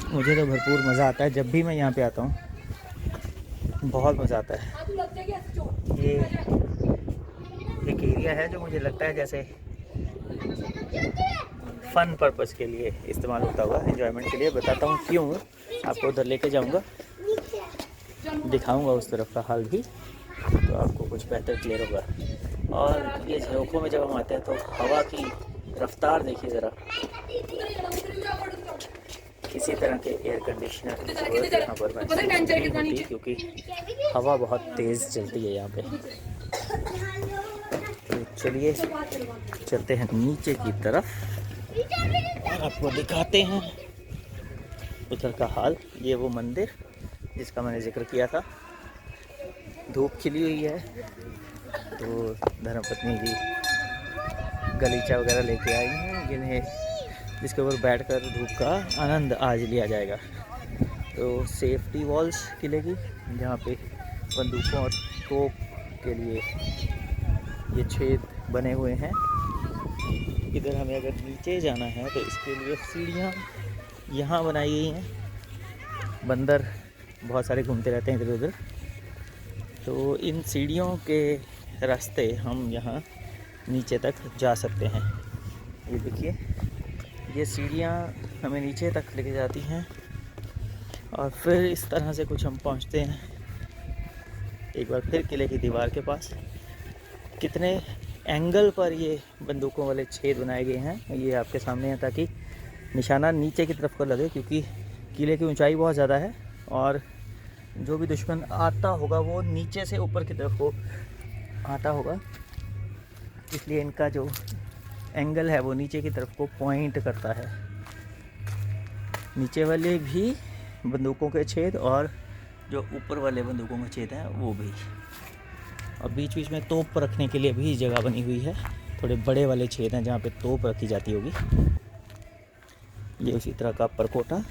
मुझे तो भरपूर मज़ा आता है जब भी मैं यहाँ पे आता हूँ, बहुत मज़ा आता है। ये एक एरिया है जो मुझे लगता है जैसे फ़न पर्पस के लिए इस्तेमाल होता होगा, एंजॉयमेंट के लिए। बताता हूँ क्यों, आपको उधर लेके जाऊँगा, दिखाऊँगा उस तरफ का हाल भी, तो आपको कुछ बेहतर क्लियर होगा। और ये झरोखों में जब हम आते हैं तो हवा की रफ्तार देखिए ज़रा, किसी तरह के एयर कंडीशनर की ज़रूरत यहाँ पर महसूस नहीं होती क्योंकि हवा बहुत तेज़ चलती है यहाँ पे। तो चलिए चलते हैं नीचे की तरफ और आपको दिखाते हैं उधर का हाल। ये वो मंदिर जिसका मैंने जिक्र किया था, धूप खिली हुई है तो धर्मपत्नी जी गलीचा वगैरह लेके आई हैं जिसके ऊपर बैठकर धूप का आनंद आज लिया जाएगा। तो सेफ्टी वॉल्स किले की, जहाँ पे बंदूकों और तोप के लिए ये छेद बने हुए हैं। इधर हमें अगर नीचे जाना है तो इसके लिए सीढ़ियाँ यहाँ बनाई गई हैं। बंदर बहुत सारे घूमते रहते हैं इधर उधर, तो इन सीढ़ियों के रास्ते हम यहाँ नीचे तक जा सकते हैं। ये देखिए, ये सीढ़ियाँ हमें नीचे तक लेके जाती हैं और फिर इस तरह से कुछ हम पहुँचते हैं एक बार फिर किले की दीवार के पास। कितने एंगल पर ये बंदूकों वाले छेद बनाए गए हैं ये आपके सामने है, ताकि निशाना नीचे की तरफ को लगे, क्योंकि किले की ऊंचाई बहुत ज़्यादा है और जो भी दुश्मन आता होगा वो नीचे से ऊपर की तरफ को आता होगा, इसलिए इनका जो एंगल है वो नीचे की तरफ को पॉइंट करता है। नीचे वाले भी बंदूकों के छेद और जो ऊपर वाले बंदूकों के छेद हैं वो भी। और बीच बीच में तोप रखने के लिए भी जगह बनी हुई है, थोड़े बड़े वाले छेद हैं जहाँ पे तोप रखी जाती होगी। ये उसी तरह का परकोटा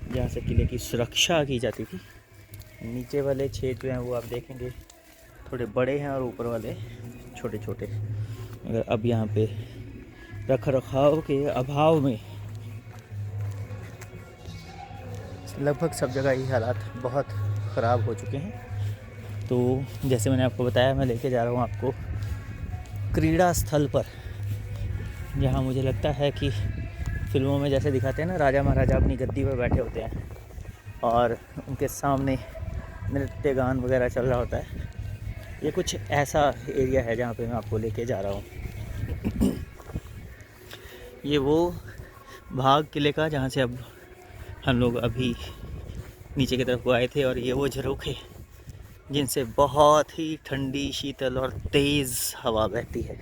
जहाँ से किले की सुरक्षा की जाती थी। नीचे वाले छेद जो हैं वो आप देखेंगे थोड़े बड़े हैं और ऊपर वाले छोटे छोटे। अगर अब यहाँ पे रख रखाव के अभाव में लगभग सब जगह ये हालात बहुत ख़राब हो चुके हैं। तो जैसे मैंने आपको बताया, मैं लेके जा रहा हूँ आपको क्रीड़ा स्थल पर, जहाँ मुझे लगता है कि फिल्मों में जैसे दिखाते हैं ना, राजा महाराजा अपनी गद्दी पर बैठे होते हैं और उनके सामने नृत्य गान वगैरह चल रहा होता है। ये कुछ ऐसा एरिया है जहाँ पे मैं आपको लेके जा रहा हूँ। ये वो भाग किले का जहाँ से अब हम लोग अभी नीचे की तरफ को आए थे, और ये वो झरोखे जिनसे बहुत ही ठंडी, शीतल और तेज़ हवा बहती है।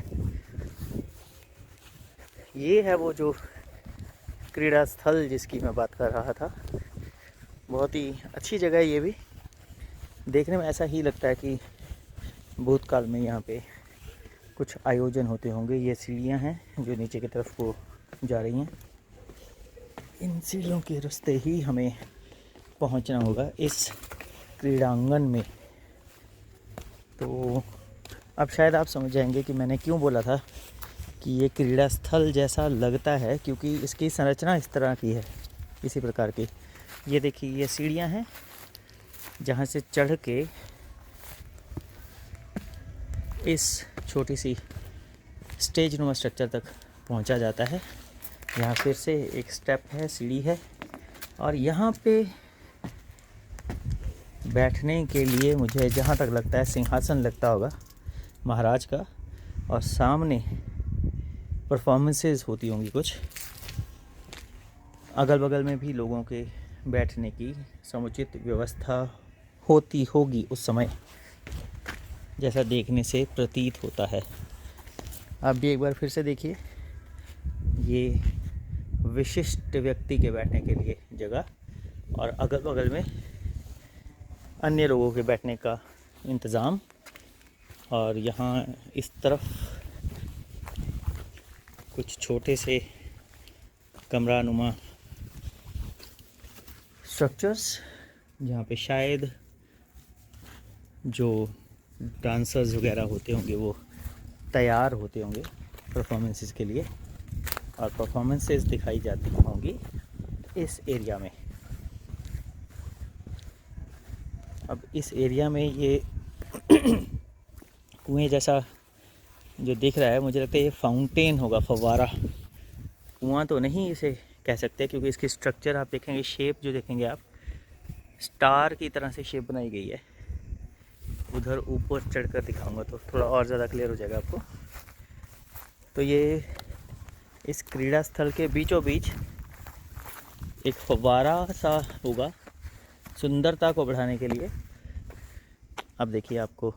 ये है वो जो क्रीड़ा स्थल जिसकी मैं बात कर रहा था। बहुत ही अच्छी जगह है ये भी। देखने में ऐसा ही लगता है कि भूतकाल में यहाँ पे कुछ आयोजन होते होंगे। ये सीढ़ियाँ हैं जो नीचे की तरफ को जा रही हैं। इन सीढ़ियों के रास्ते ही हमें पहुँचना होगा इस क्रीड़ांगन में। तो अब शायद आप समझ जाएंगे कि मैंने क्यों बोला था कि ये क्रीड़ा स्थल जैसा लगता है, क्योंकि इसकी संरचना इस तरह की है, इसी प्रकार की। ये देखिए, ये सीढ़ियाँ हैं जहाँ से चढ़ के इस छोटी सी स्टेज नुमा स्ट्रक्चर तक पहुँचा जाता है। यहाँ फिर से एक स्टेप है, सीढ़ी है, और यहाँ पे बैठने के लिए मुझे जहाँ तक लगता है सिंहासन लगता होगा महाराज का, और सामने परफॉर्मेंसेस होती होंगी कुछ। अगल बगल में भी लोगों के बैठने की समुचित व्यवस्था होती होगी उस समय, जैसा देखने से प्रतीत होता है। आप भी एक बार फिर से देखिए, ये विशिष्ट व्यक्ति के बैठने के लिए जगह, और अगल बगल में अन्य लोगों के बैठने का इंतज़ाम। और यहाँ इस तरफ कुछ छोटे से कमरानुमा स्ट्रक्चर्स, जहाँ पे शायद जो डांसर्स वगैरह होते होंगे वो तैयार होते होंगे परफॉर्मेंसेस के लिए, और परफॉर्मेंसेस दिखाई जाती होंगी इस एरिया में। अब इस एरिया में ये कुएं जैसा जो दिख रहा है, मुझे लगता है ये फाउंटेन होगा, फव्वारा। कुआं तो नहीं इसे कह सकते, क्योंकि इसकी स्ट्रक्चर आप देखेंगे, शेप जो देखेंगे आप, स्टार की तरह से शेप बनाई गई है। उधर ऊपर चढ़कर दिखाऊंगा तो थोड़ा और ज़्यादा क्लियर हो जाएगा आपको। तो ये इस क्रीड़ा स्थल के बीचों बीच एक फव्वारा सा होगा, सुंदरता को बढ़ाने के लिए। अब देखिए, आपको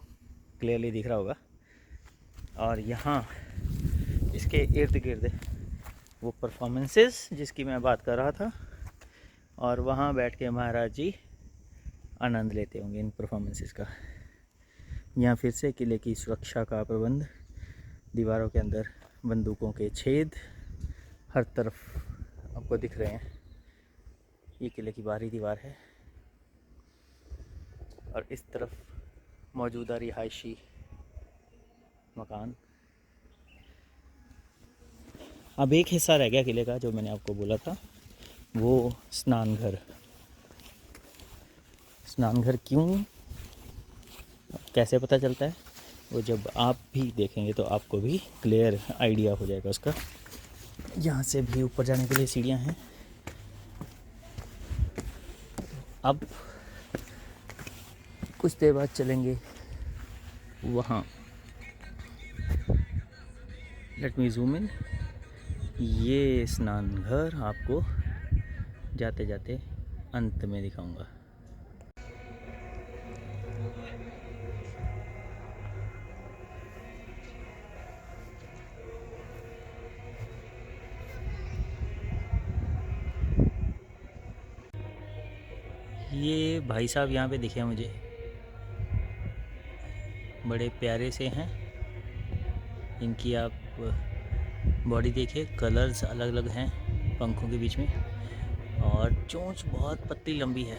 क्लियरली दिख रहा होगा। और यहाँ इसके इर्द गिर्द वो परफॉर्मेंसेस जिसकी मैं बात कर रहा था, और वहाँ बैठ के महाराज जी आनंद लेते होंगे इन परफॉर्मेंसेस का। यहाँ फिर से किले की सुरक्षा का प्रबंध, दीवारों के अंदर बंदूकों के छेद हर तरफ आपको दिख रहे हैं। ये किले की बाहरी दीवार है, और इस तरफ मौजूदा रिहायशी मकान। अब एक हिस्सा रह गया किले का जो मैंने आपको बोला था, वो स्नान घर। स्नान घर क्यों, कैसे पता चलता है, वो जब आप भी देखेंगे तो आपको भी क्लियर आइडिया हो जाएगा उसका। यहाँ से भी ऊपर जाने के लिए सीढ़ियाँ हैं। अब कुछ देर बाद चलेंगे वहाँ। Let me zoom in. ये स्नान घर आपको जाते जाते अंत में दिखाऊंगा। ये भाई साहब यहाँ पे दिखे मुझे, बड़े प्यारे से हैं। इनकी आप बॉडी देखिए, कलर्स अलग अलग हैं पंखों के बीच में, और चोंच बहुत पतली लंबी है।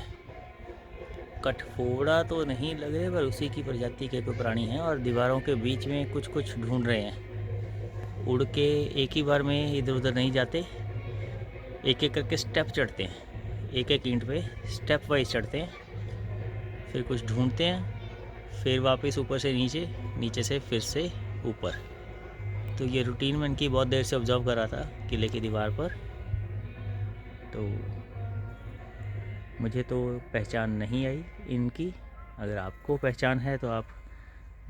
कठफोड़ा तो नहीं लग रहे, पर उसी की प्रजाति के कोई प्राणी हैं, और दीवारों के बीच में कुछ कुछ ढूंढ रहे हैं। उड़ के एक ही बार में इधर उधर नहीं जाते, एक एक करके स्टेप चढ़ते हैं, एक एक ईंट पे स्टेप वाइज चढ़ते हैं, फिर कुछ ढूंढते हैं, फिर वापस ऊपर से नीचे, नीचे से फिर से ऊपर। तो ये रूटीन मैं इनकी बहुत देर से ऑब्जर्व कर रहा था किले की दीवार पर। तो मुझे तो पहचान नहीं आई इनकी। अगर आपको पहचान है तो आप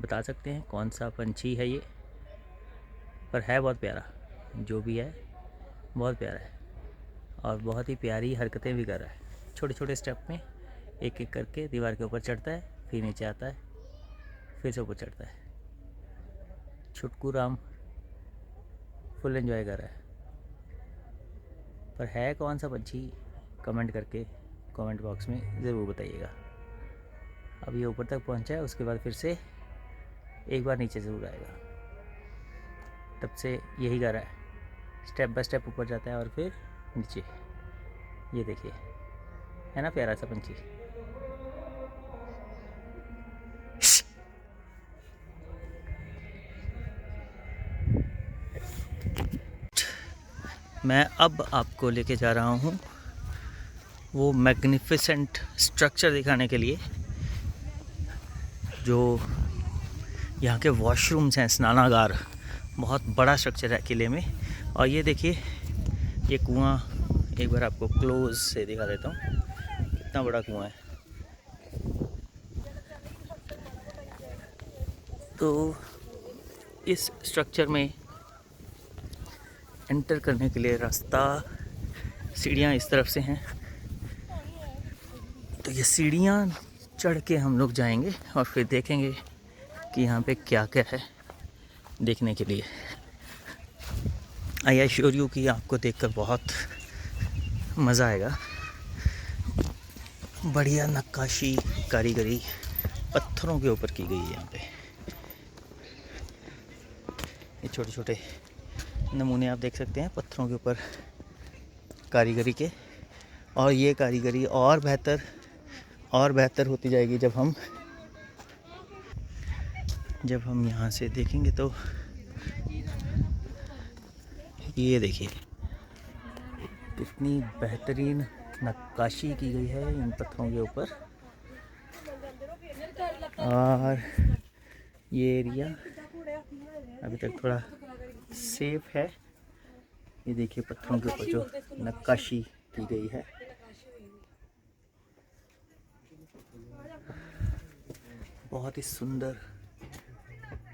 बता सकते हैं कौन सा पंछी है ये, पर है बहुत प्यारा। जो भी है बहुत प्यारा है, और बहुत ही प्यारी हरकतें भी कर रहा है। छोटे छोटे स्टेप में एक एक करके दीवार के ऊपर चढ़ता है, फिर नीचे आता है, फिर से ऊपर चढ़ता है। छुटकू राम फुल एंजॉय कर रहा है। पर है कौन सा पंछी, कमेंट करके कमेंट बॉक्स में ज़रूर बताइएगा। अब ये ऊपर तक पहुंचा है, उसके बाद फिर से एक बार नीचे ज़रूर आएगा। तब से यही कर रहा है, स्टेप बाय स्टेप ऊपर जाता है और फिर नीचे। ये देखिए, है ना प्यारा सा पंछी। मैं अब आपको लेके जा रहा हूँ वो मैग्निफिसेंट स्ट्रक्चर दिखाने के लिए, जो यहाँ के वॉशरूम्स हैं, स्नानागार। बहुत बड़ा स्ट्रक्चर है किले में। और ये देखिए, ये कुआं एक बार आपको क्लोज से दिखा देता हूँ, कितना बड़ा कुआं है। तो इस स्ट्रक्चर में एंटर करने के लिए रास्ता, सीढ़ियाँ इस तरफ से हैं। तो ये सीढ़ियाँ चढ़ के हम लोग जाएंगे और फिर देखेंगे कि यहाँ पे क्या क्या है देखने के लिए। आई एश्योर यू कि आपको देखकर बहुत मज़ा आएगा। बढ़िया नक्काशी कारीगरी पत्थरों के ऊपर की गई है यहाँ पे। ये छोटे छोटे नमूने आप देख सकते हैं पत्थरों के ऊपर कारीगरी के। और ये कारीगरी और बेहतर होती जाएगी जब हम यहाँ से देखेंगे। तो ये देखिए, कितनी बेहतरीन नक्काशी की गई है इन पत्थरों के ऊपर। और ये एरिया अभी तक थोड़ा सेफ है। ये देखिए, पत्थरों के ऊपर जो नक्काशी की गई है, बहुत ही सुंदर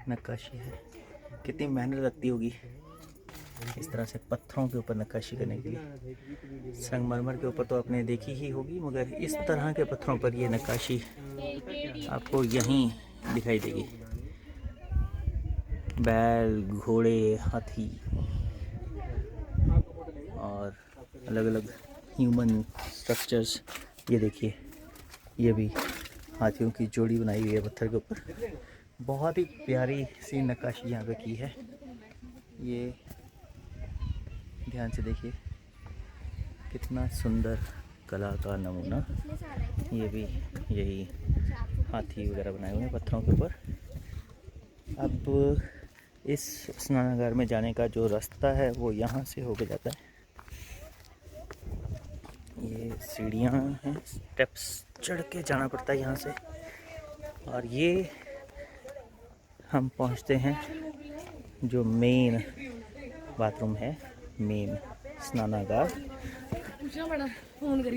नक्काशी है। कितनी मेहनत लगती होगी इस तरह से पत्थरों के ऊपर नक्काशी करने के लिए। संगमरमर के ऊपर तो आपने देखी ही होगी, मगर इस तरह के पत्थरों पर ये नक्काशी आपको यहीं दिखाई देगी। बैल, घोड़े, हाथी और अलग अलग ह्यूमन स्ट्रक्चर्स। ये देखिए, ये भी हाथियों की जोड़ी बनाई हुई है पत्थर के ऊपर। बहुत ही प्यारी सी नक्काशी यहाँ पे की है। ये ध्यान से देखिए, कितना सुंदर कला का नमूना। ये भी यही हाथी वगैरह बनाए हुए हैं पत्थरों के ऊपर। अब इस स्नानागार में जाने का जो रास्ता है वो यहाँ से होके जाता है। ये सीढ़ियाँ हैं, स्टेप्स चढ़ के जाना पड़ता है यहाँ से। और ये हम पहुँचते हैं जो मेन बाथरूम है, मेन स्नानागार।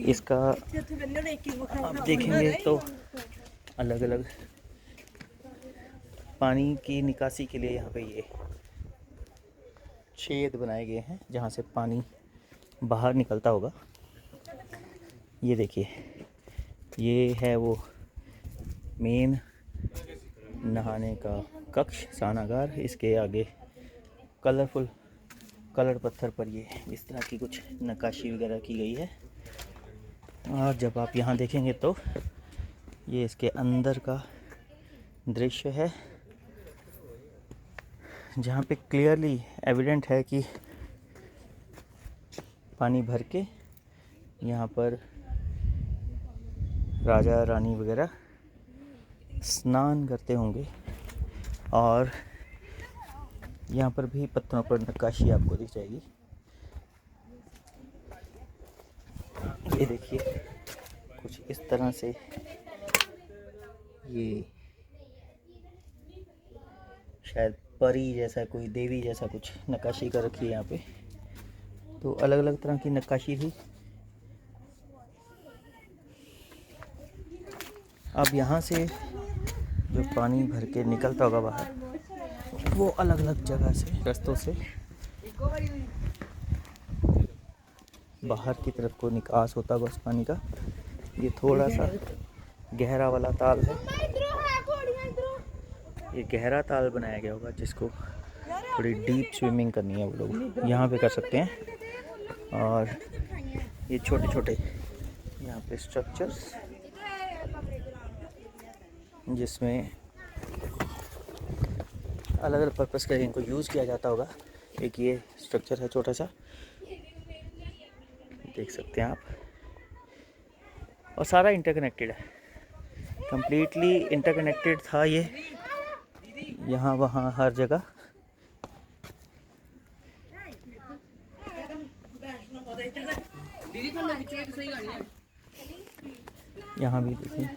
इसका आप देखेंगे तो अलग अलग पानी की निकासी के लिए यहाँ पे ये छेद बनाए गए हैं, जहाँ से पानी बाहर निकलता होगा। ये देखिए, ये है वो मेन नहाने का कक्ष, स्नानागार। इसके आगे कलरफुल कलर पत्थर पर ये इस तरह की कुछ नक्काशी वगैरह की गई है। और जब आप यहाँ देखेंगे तो ये इसके अंदर का दृश्य है, जहाँ पे क्लियरली एविडेंट है कि पानी भर के यहाँ पर राजा रानी वगैरह स्नान करते होंगे। और यहाँ पर भी पत्थरों पर नक्काशी आपको दिख जाएगी। ये देखिए, कुछ इस तरह से ये शायद परी जैसा, कोई देवी जैसा कुछ नक्काशी कर रखी है यहाँ पे। तो अलग अलग तरह की नक्काशी थी। अब यहाँ से जो पानी भर के निकलता होगा बाहर, वो अलग अलग जगह से, रास्तों से बाहर की तरफ को निकास होता होगा उस पानी का। ये थोड़ा सा गहरा वाला ताल है, ये गहरा ताल बनाया गया होगा, जिसको थोड़ी डीप स्विमिंग करनी है वो लोग यहाँ पे कर सकते हैं। और ये छोटे छोटे यहाँ पे स्ट्रक्चर्स, जिसमें अलग अलग पर्पस के लिए इनको यूज़ किया जाता होगा। एक ये स्ट्रक्चर है छोटा सा, देख सकते हैं आप। और सारा इंटरकनेक्टेड है, कंप्लीटली इंटरकनेक्टेड था ये, यहाँ वहाँ हर जगह। यहाँ भी देखिए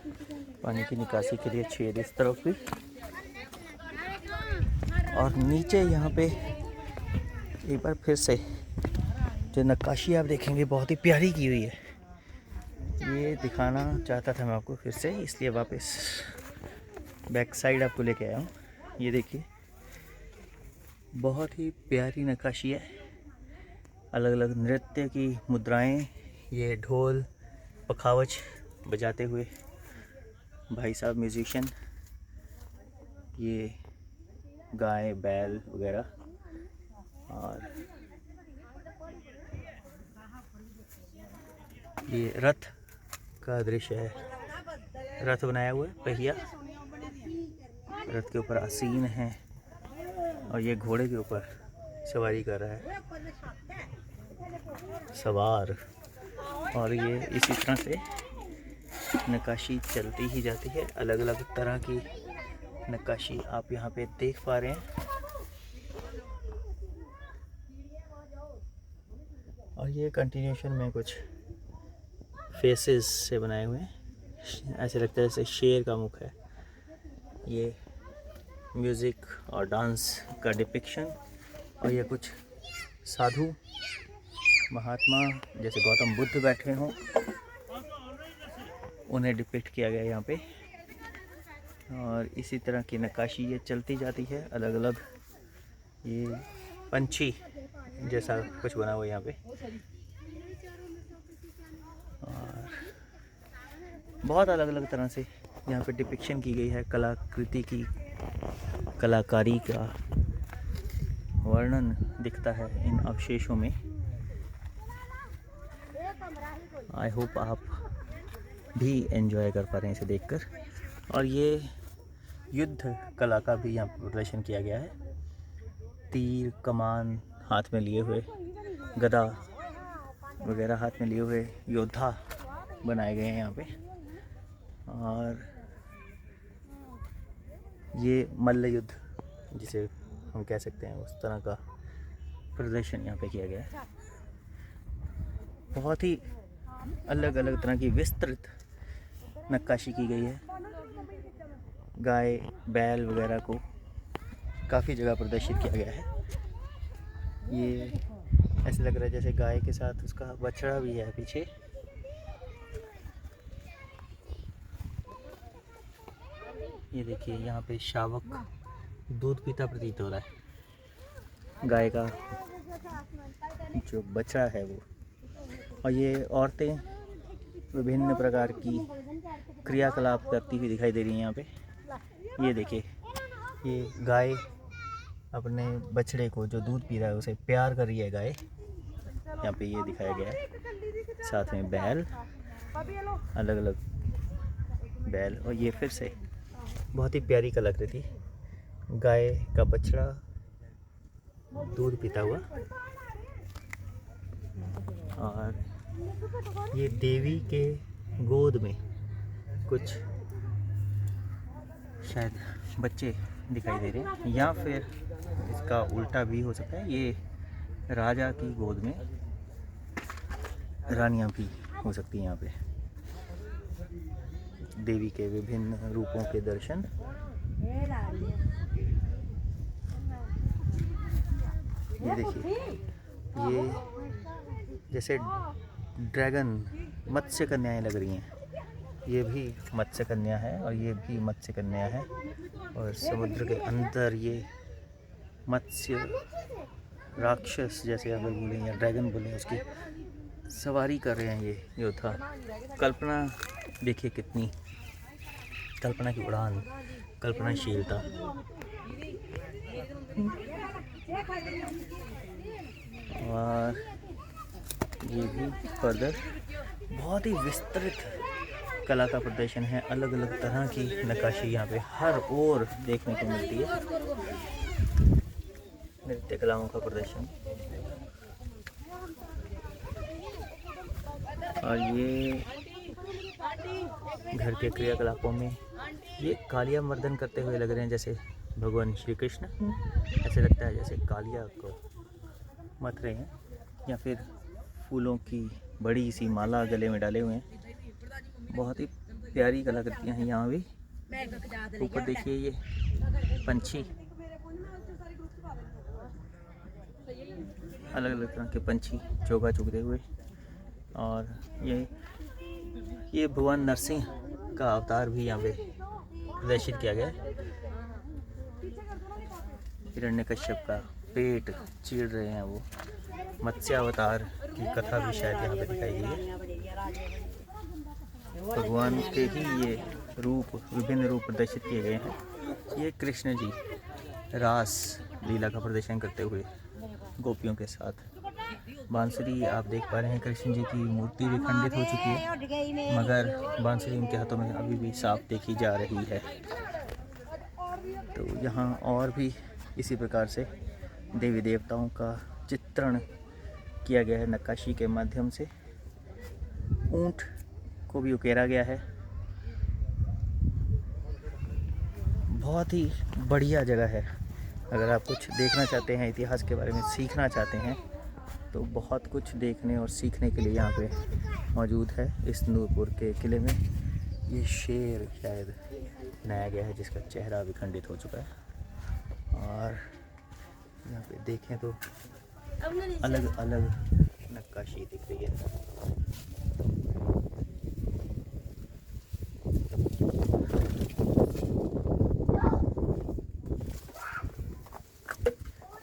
पानी की निकासी के लिए छेद इस तरफ भी। और नीचे यहाँ पे एक बार फिर से जो नक्काशी आप देखेंगे बहुत ही प्यारी की हुई है। ये दिखाना चाहता था मैं आपको फिर से, इसलिए वापस बैक साइड आपको लेके आया हूँ। ये देखिए, बहुत ही प्यारी नक्काशी है, अलग अलग नृत्य की मुद्राएं। ये ढोल पखावज बजाते हुए भाई साहब म्यूजिशियन, ये गाय बैल वगैरह। और ये रथ का दृश्य है, रथ बनाया हुआ है, पहिया रथ के ऊपर आसीन है और ये घोड़े के ऊपर सवारी कर रहा है सवार। और ये इसी तरह से नक्काशी चलती ही जाती है, अलग अलग तरह की नक्काशी आप यहाँ पे देख पा रहे हैं। और ये कंटिन्यूशन में कुछ फेसेस से बनाए हुए हैं, ऐसे लगता है जैसे शेर का मुख है। ये म्यूज़िक और डांस का डिपिक्शन। और ये कुछ साधु महात्मा जैसे गौतम बुद्ध बैठे हों, उन्हें डिपिक्ट किया गया यहाँ पे। और इसी तरह की नक्काशी ये चलती जाती है, अलग अलग ये पंछी जैसा कुछ बना हुआ यहाँ पे। और बहुत अलग अलग तरह से यहाँ पे डिपिक्शन की गई है, कलाकृति की, कलाकारी का वर्णन दिखता है इन अवशेषों में। आई होप आप भी एंजॉय कर पा रहे हैं इसे देखकर। और ये युद्ध कला का भी यहाँ प्रदर्शन किया गया है, तीर कमान हाथ में लिए हुए, गदा वगैरह हाथ में लिए हुए योद्धा बनाए गए हैं यहाँ पे। और ये मल्ल युद्ध जिसे हम कह सकते हैं, उस तरह का प्रदर्शन यहाँ पे किया गया है। बहुत ही अलग अलग तरह की विस्तृत नक्काशी की गई है, गाय बैल वगैरह को काफ़ी जगह प्रदर्शित किया गया है। ये ऐसे लग रहा है जैसे गाय के साथ उसका बछड़ा भी है पीछे। ये देखिए, यहाँ पे शावक दूध पीता प्रतीत हो रहा है, गाय का जो बछड़ा है वो। और ये औरतें विभिन्न प्रकार की क्रियाकलाप करती हुई दिखाई दे रही है यहाँ पे। ये देखिए, ये गाय अपने बछड़े को जो दूध पी रहा है उसे प्यार कर रही है गाय, यहाँ पे ये दिखाया गया है। साथ में बैल, अलग अलग बैल, और ये फिर से बहुत ही प्यारी कलाकृति, गाय का बछड़ा दूध पीता हुआ। और ये देवी के गोद में कुछ शायद बच्चे दिखाई दे रहे हैं, या फिर इसका उल्टा भी हो सकता है, ये राजा की गोद में रानियां भी हो सकती हैं। यहाँ पे देवी के विभिन्न रूपों के दर्शन। ये देखिए, ये जैसे ड्रैगन मत्स्य कन्याएं लग रही हैं। ये भी मत्स्य कन्या है और ये भी मत्स्य कन्या है, और समुद्र के अंदर ये मत्स्य राक्षस जैसे अगर बोलें या ड्रैगन बोलें, उसकी सवारी कर रहे हैं ये योद्धा। कल्पना देखिए कितनी, कल्पना की उड़ान, कल्पनाशीलता। और ये भी फर्दर बहुत ही विस्तृत कला का प्रदर्शन है। अलग अलग तरह की नक्काशी यहाँ पे हर ओर देखने को मिलती है। नृत्य कलाओं का प्रदर्शन। और ये घर के क्रियाकलापों में ये कालिया मर्दन करते हुए लग रहे हैं, जैसे भगवान श्री कृष्ण। ऐसे लगता है जैसे कालिया को मत रहे हैं, या फिर फूलों की बड़ी सी माला गले में डाले हुए हैं। बहुत ही प्यारी कलाकृतियाँ हैं यहाँ भी। ऊपर देखिए ये पंछी, अलग अलग तरह के पंछी चोगा चुगते हुए। और ये भगवान नरसिंह का अवतार भी यहाँ पे प्रदर्शित किया गया है। हिरण्यकश्यप का पेट चीर रहे हैं वो, मत्स्य अवतार की कथा भी शायद यहाँ पे दिखाई गई है। भगवान के ही ये रूप, विभिन्न रूप प्रदर्शित किए गए हैं। ये कृष्ण जी रास लीला का प्रदर्शन करते हुए गोपियों के साथ। बांसुरी आप देख पा रहे हैं, कृष्ण जी की मूर्ति भी खंडित हो चुकी है, मगर बांसुरी उनके हाथों में अभी भी साफ देखी जा रही है। तो यहाँ और भी इसी प्रकार से देवी देवताओं का चित्रण किया गया है नक्काशी के माध्यम से। ऊंट को भी उकेरा गया है। बहुत ही बढ़िया जगह है। अगर आप कुछ देखना चाहते हैं, इतिहास के बारे में सीखना चाहते हैं, तो बहुत कुछ देखने और सीखने के लिए यहाँ पे मौजूद है। इस नूरपुर के किले में ये शेर शायद बनाया गया है, जिसका चेहरा विखंडित हो चुका है। और यहाँ पे देखें तो अलग अलग नक्काशी दिख रही है।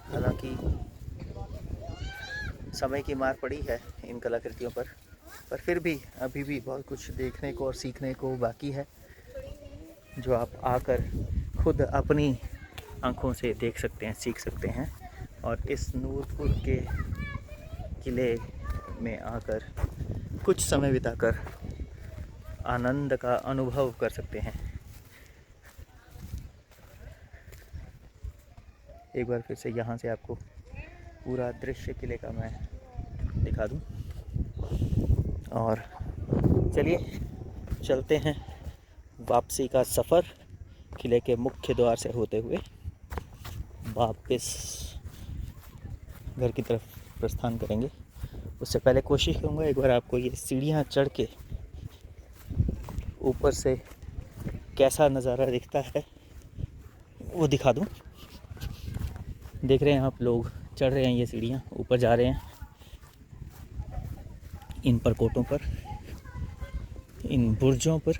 हालांकि समय की मार पड़ी है इन कलाकृतियों पर फिर भी अभी भी बहुत कुछ देखने को और सीखने को बाकी है, जो आप आकर खुद अपनी आँखों से देख सकते हैं, सीख सकते हैं। और इस नूरपुर के किले में आकर कुछ समय बिताकर आनंद का अनुभव कर सकते हैं। एक बार फिर से यहाँ से आपको पूरा दृश्य किले का मैं दिखा दूँ। और चलिए चलते हैं वापसी का सफ़र किले के मुख्य द्वार से होते हुए वापस घर की तरफ प्रस्थान करेंगे। उससे पहले कोशिश करूँगा एक बार आपको ये सीढ़ियाँ चढ़ के ऊपर से कैसा नज़ारा दिखता है वो दिखा दूँ। देख रहे हैं आप, लोग चढ़ रहे हैं ये सीढ़ियाँ, ऊपर जा रहे हैं इन परकोटों पर, इन बुर्जों पर,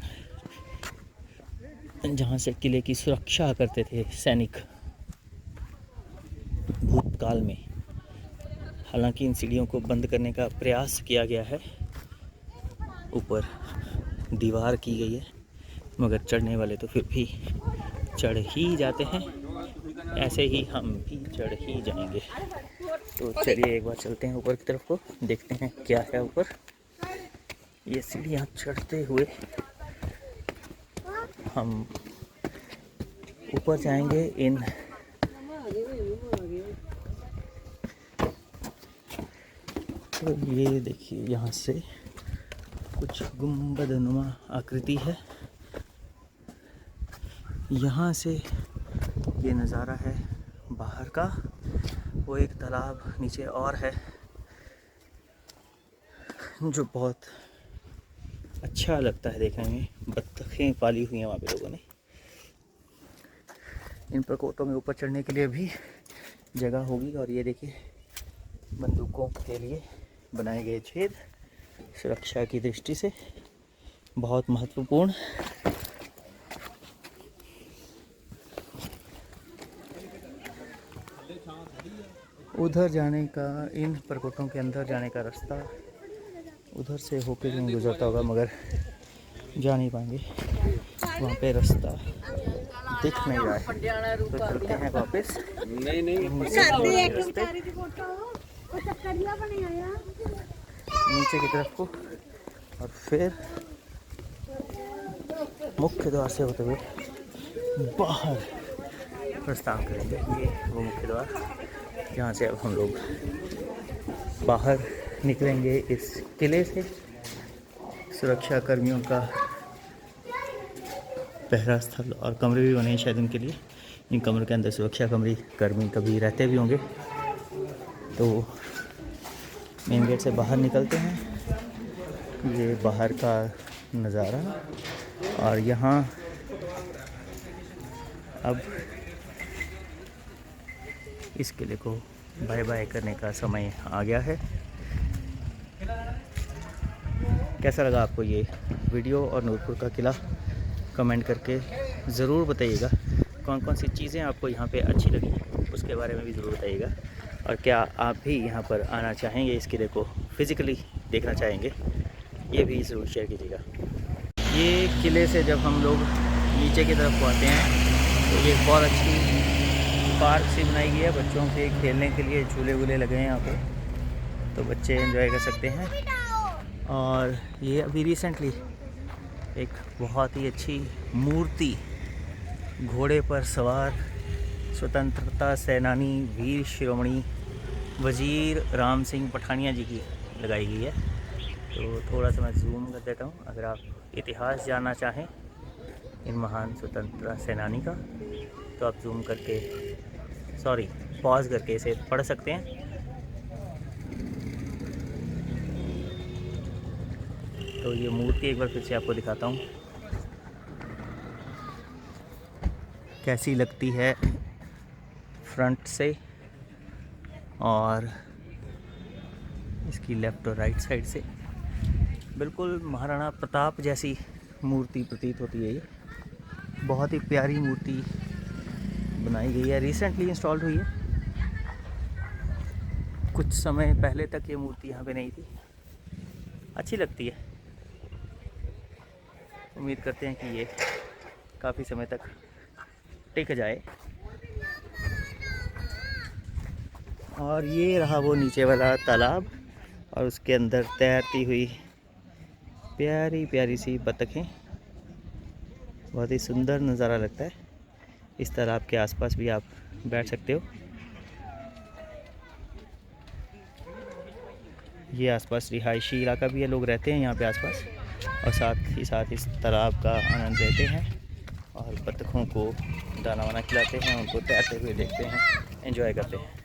जहाँ से किले की सुरक्षा करते थे सैनिक भूतकाल में। हालांकि इन सीढ़ियों को बंद करने का प्रयास किया गया है, ऊपर दीवार की गई है, मगर चढ़ने वाले तो फिर भी चढ़ ही जाते हैं। ऐसे ही हम भी चढ़ ही जाएंगे। तो चलिए एक बार चलते हैं ऊपर की तरफ को, देखते हैं क्या है ऊपर। ये सीढ़ियाँ चढ़ते हुए हम ऊपर जाएंगे। इन तो ये देखिए यहाँ से कुछ गुंबदनुमा आकृति है। यहाँ से ये नज़ारा है बाहर का। वो एक तालाब नीचे और है जो बहुत अच्छा लगता है देखने में। बत्तखें पाली हुई हैं वहाँ पे लोगों ने। इन प्रकोटों में ऊपर चढ़ने के लिए भी जगह होगी। और ये देखिए बंदूकों के लिए बनाए गए छेद, सुरक्षा की दृष्टि से बहुत महत्वपूर्ण। उधर जाने का, इन प्रकोटों के अंदर जाने का रास्ता उधर से होके कहीं गुजरता होगा, मगर जा नहीं पाएंगे, वहाँ पे रास्ता दिख नहीं रहा है। तो चलते हैं वापस। नीचे की तरफ को और फिर मुख्य द्वार से होते हुए बाहर प्रस्थान करेंगे। ये वो मुख्य द्वार जहाँ से अब हम लोग बाहर निकलेंगे इस किले से। सुरक्षा कर्मियों का पहरा स्थल और कमरे भी बने हैं शायद उनके लिए। इन कमरों के अंदर सुरक्षा कर्मी कभी रहते भी होंगे। तो मेन गेट से बाहर निकलते हैं। ये बाहर का नज़ारा। और यहाँ अब इस किले को बाय बाय करने का समय आ गया है। कैसा लगा आपको ये वीडियो और नूरपुर का किला? कमेंट करके ज़रूर बताइएगा। कौन कौन सी चीज़ें आपको यहाँ पे अच्छी लगी उसके बारे में भी ज़रूर बताइएगा। और क्या आप भी यहाँ पर आना चाहेंगे, इस किले को फिज़िकली देखना चाहेंगे, ये भी ज़रूर शेयर कीजिएगा। ये किले से जब हम लोग नीचे की तरफ आते हैं तो ये बहुत अच्छी पार्क सी बनाई गई है बच्चों के खेलने के लिए। झूले वूले लगे हैं यहाँ पे, तो बच्चे एंजॉय कर सकते हैं। और ये अभी रिसेंटली एक बहुत ही अच्छी मूर्ति, घोड़े पर सवार स्वतंत्रता सेनानी वीर शिरोमणि वजीर राम सिंह पठानिया जी की लगाई गई है। तो थोड़ा सा मैं जूम कर देता हूँ। अगर आप इतिहास जानना चाहें इन महान स्वतंत्रता सेनानी का, तो आप जूम करके पॉज करके इसे पढ़ सकते हैं। तो ये मूर्ति एक बार फिर से आपको दिखाता हूँ कैसी लगती है फ्रंट से। और इसकी लेफ़्ट और राइट साइड से बिल्कुल महाराणा प्रताप जैसी मूर्ति प्रतीत होती है। ये बहुत ही प्यारी मूर्ति बनाई गई है, रिसेंटली इंस्टॉल्ड हुई है। कुछ समय पहले तक ये मूर्ति यहाँ पे नहीं थी। अच्छी लगती है। उम्मीद करते हैं कि ये काफ़ी समय तक टिक जाए। और ये रहा वो नीचे वाला तालाब और उसके अंदर तैरती हुई प्यारी प्यारी सी बतखें। बहुत ही सुंदर नज़ारा लगता है। इस तालाब के आसपास भी आप बैठ सकते हो। ये आसपास रिहायशी इलाका भी है, लोग रहते हैं यहाँ पे आसपास और साथ ही साथ इस तालाब का आनंद लेते हैं और बतखों को दाना वाना खिलाते हैं, उनको तैरते हुए देखते हैं, एंजॉय करते हैं।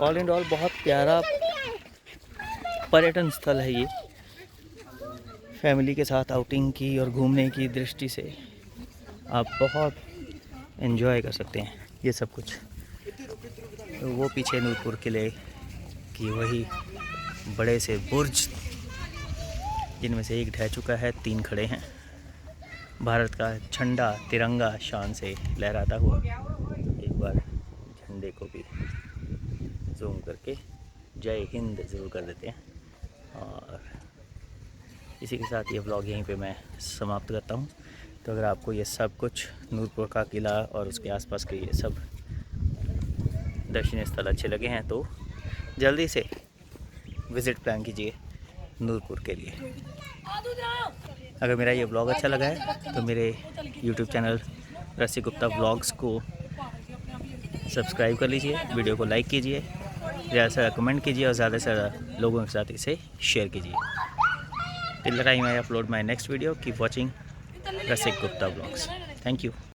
ऑल एंड ऑल बहुत प्यारा पर्यटन स्थल है ये। फैमिली के साथ आउटिंग की और घूमने की दृष्टि से आप बहुत एंजॉय कर सकते हैं ये सब कुछ। तो वो पीछे नूरपुर किले की वही बड़े से बुर्ज, जिनमें से एक ढह चुका है, 3 खड़े हैं। भारत का झंडा तिरंगा शान से लहराता हुआ। एक बार झंडे को भी जूम करके जय हिंद ज़रूर कर देते हैं। और इसी के साथ ये व्लॉग यहीं पे मैं समाप्त करता हूँ। तो अगर आपको ये सब कुछ नूरपुर का किला और उसके आसपास के ये सब दर्शनीय स्थल अच्छे लगे हैं तो जल्दी से विज़िट प्लान कीजिए नूरपुर के लिए। अगर मेरा ये ब्लॉग अच्छा लगा है तो मेरे YouTube चैनल रसिक गुप्ता व्लॉग्स को सब्सक्राइब कर लीजिए, वीडियो को लाइक कीजिए, ज़्यादा से ज़्यादा कमेंट कीजिए और ज़्यादा से ज़्यादा लोगों के साथ इसे शेयर कीजिए। Till the time I upload my next video, keep watching Rasik Gupta vlogs. Thank you.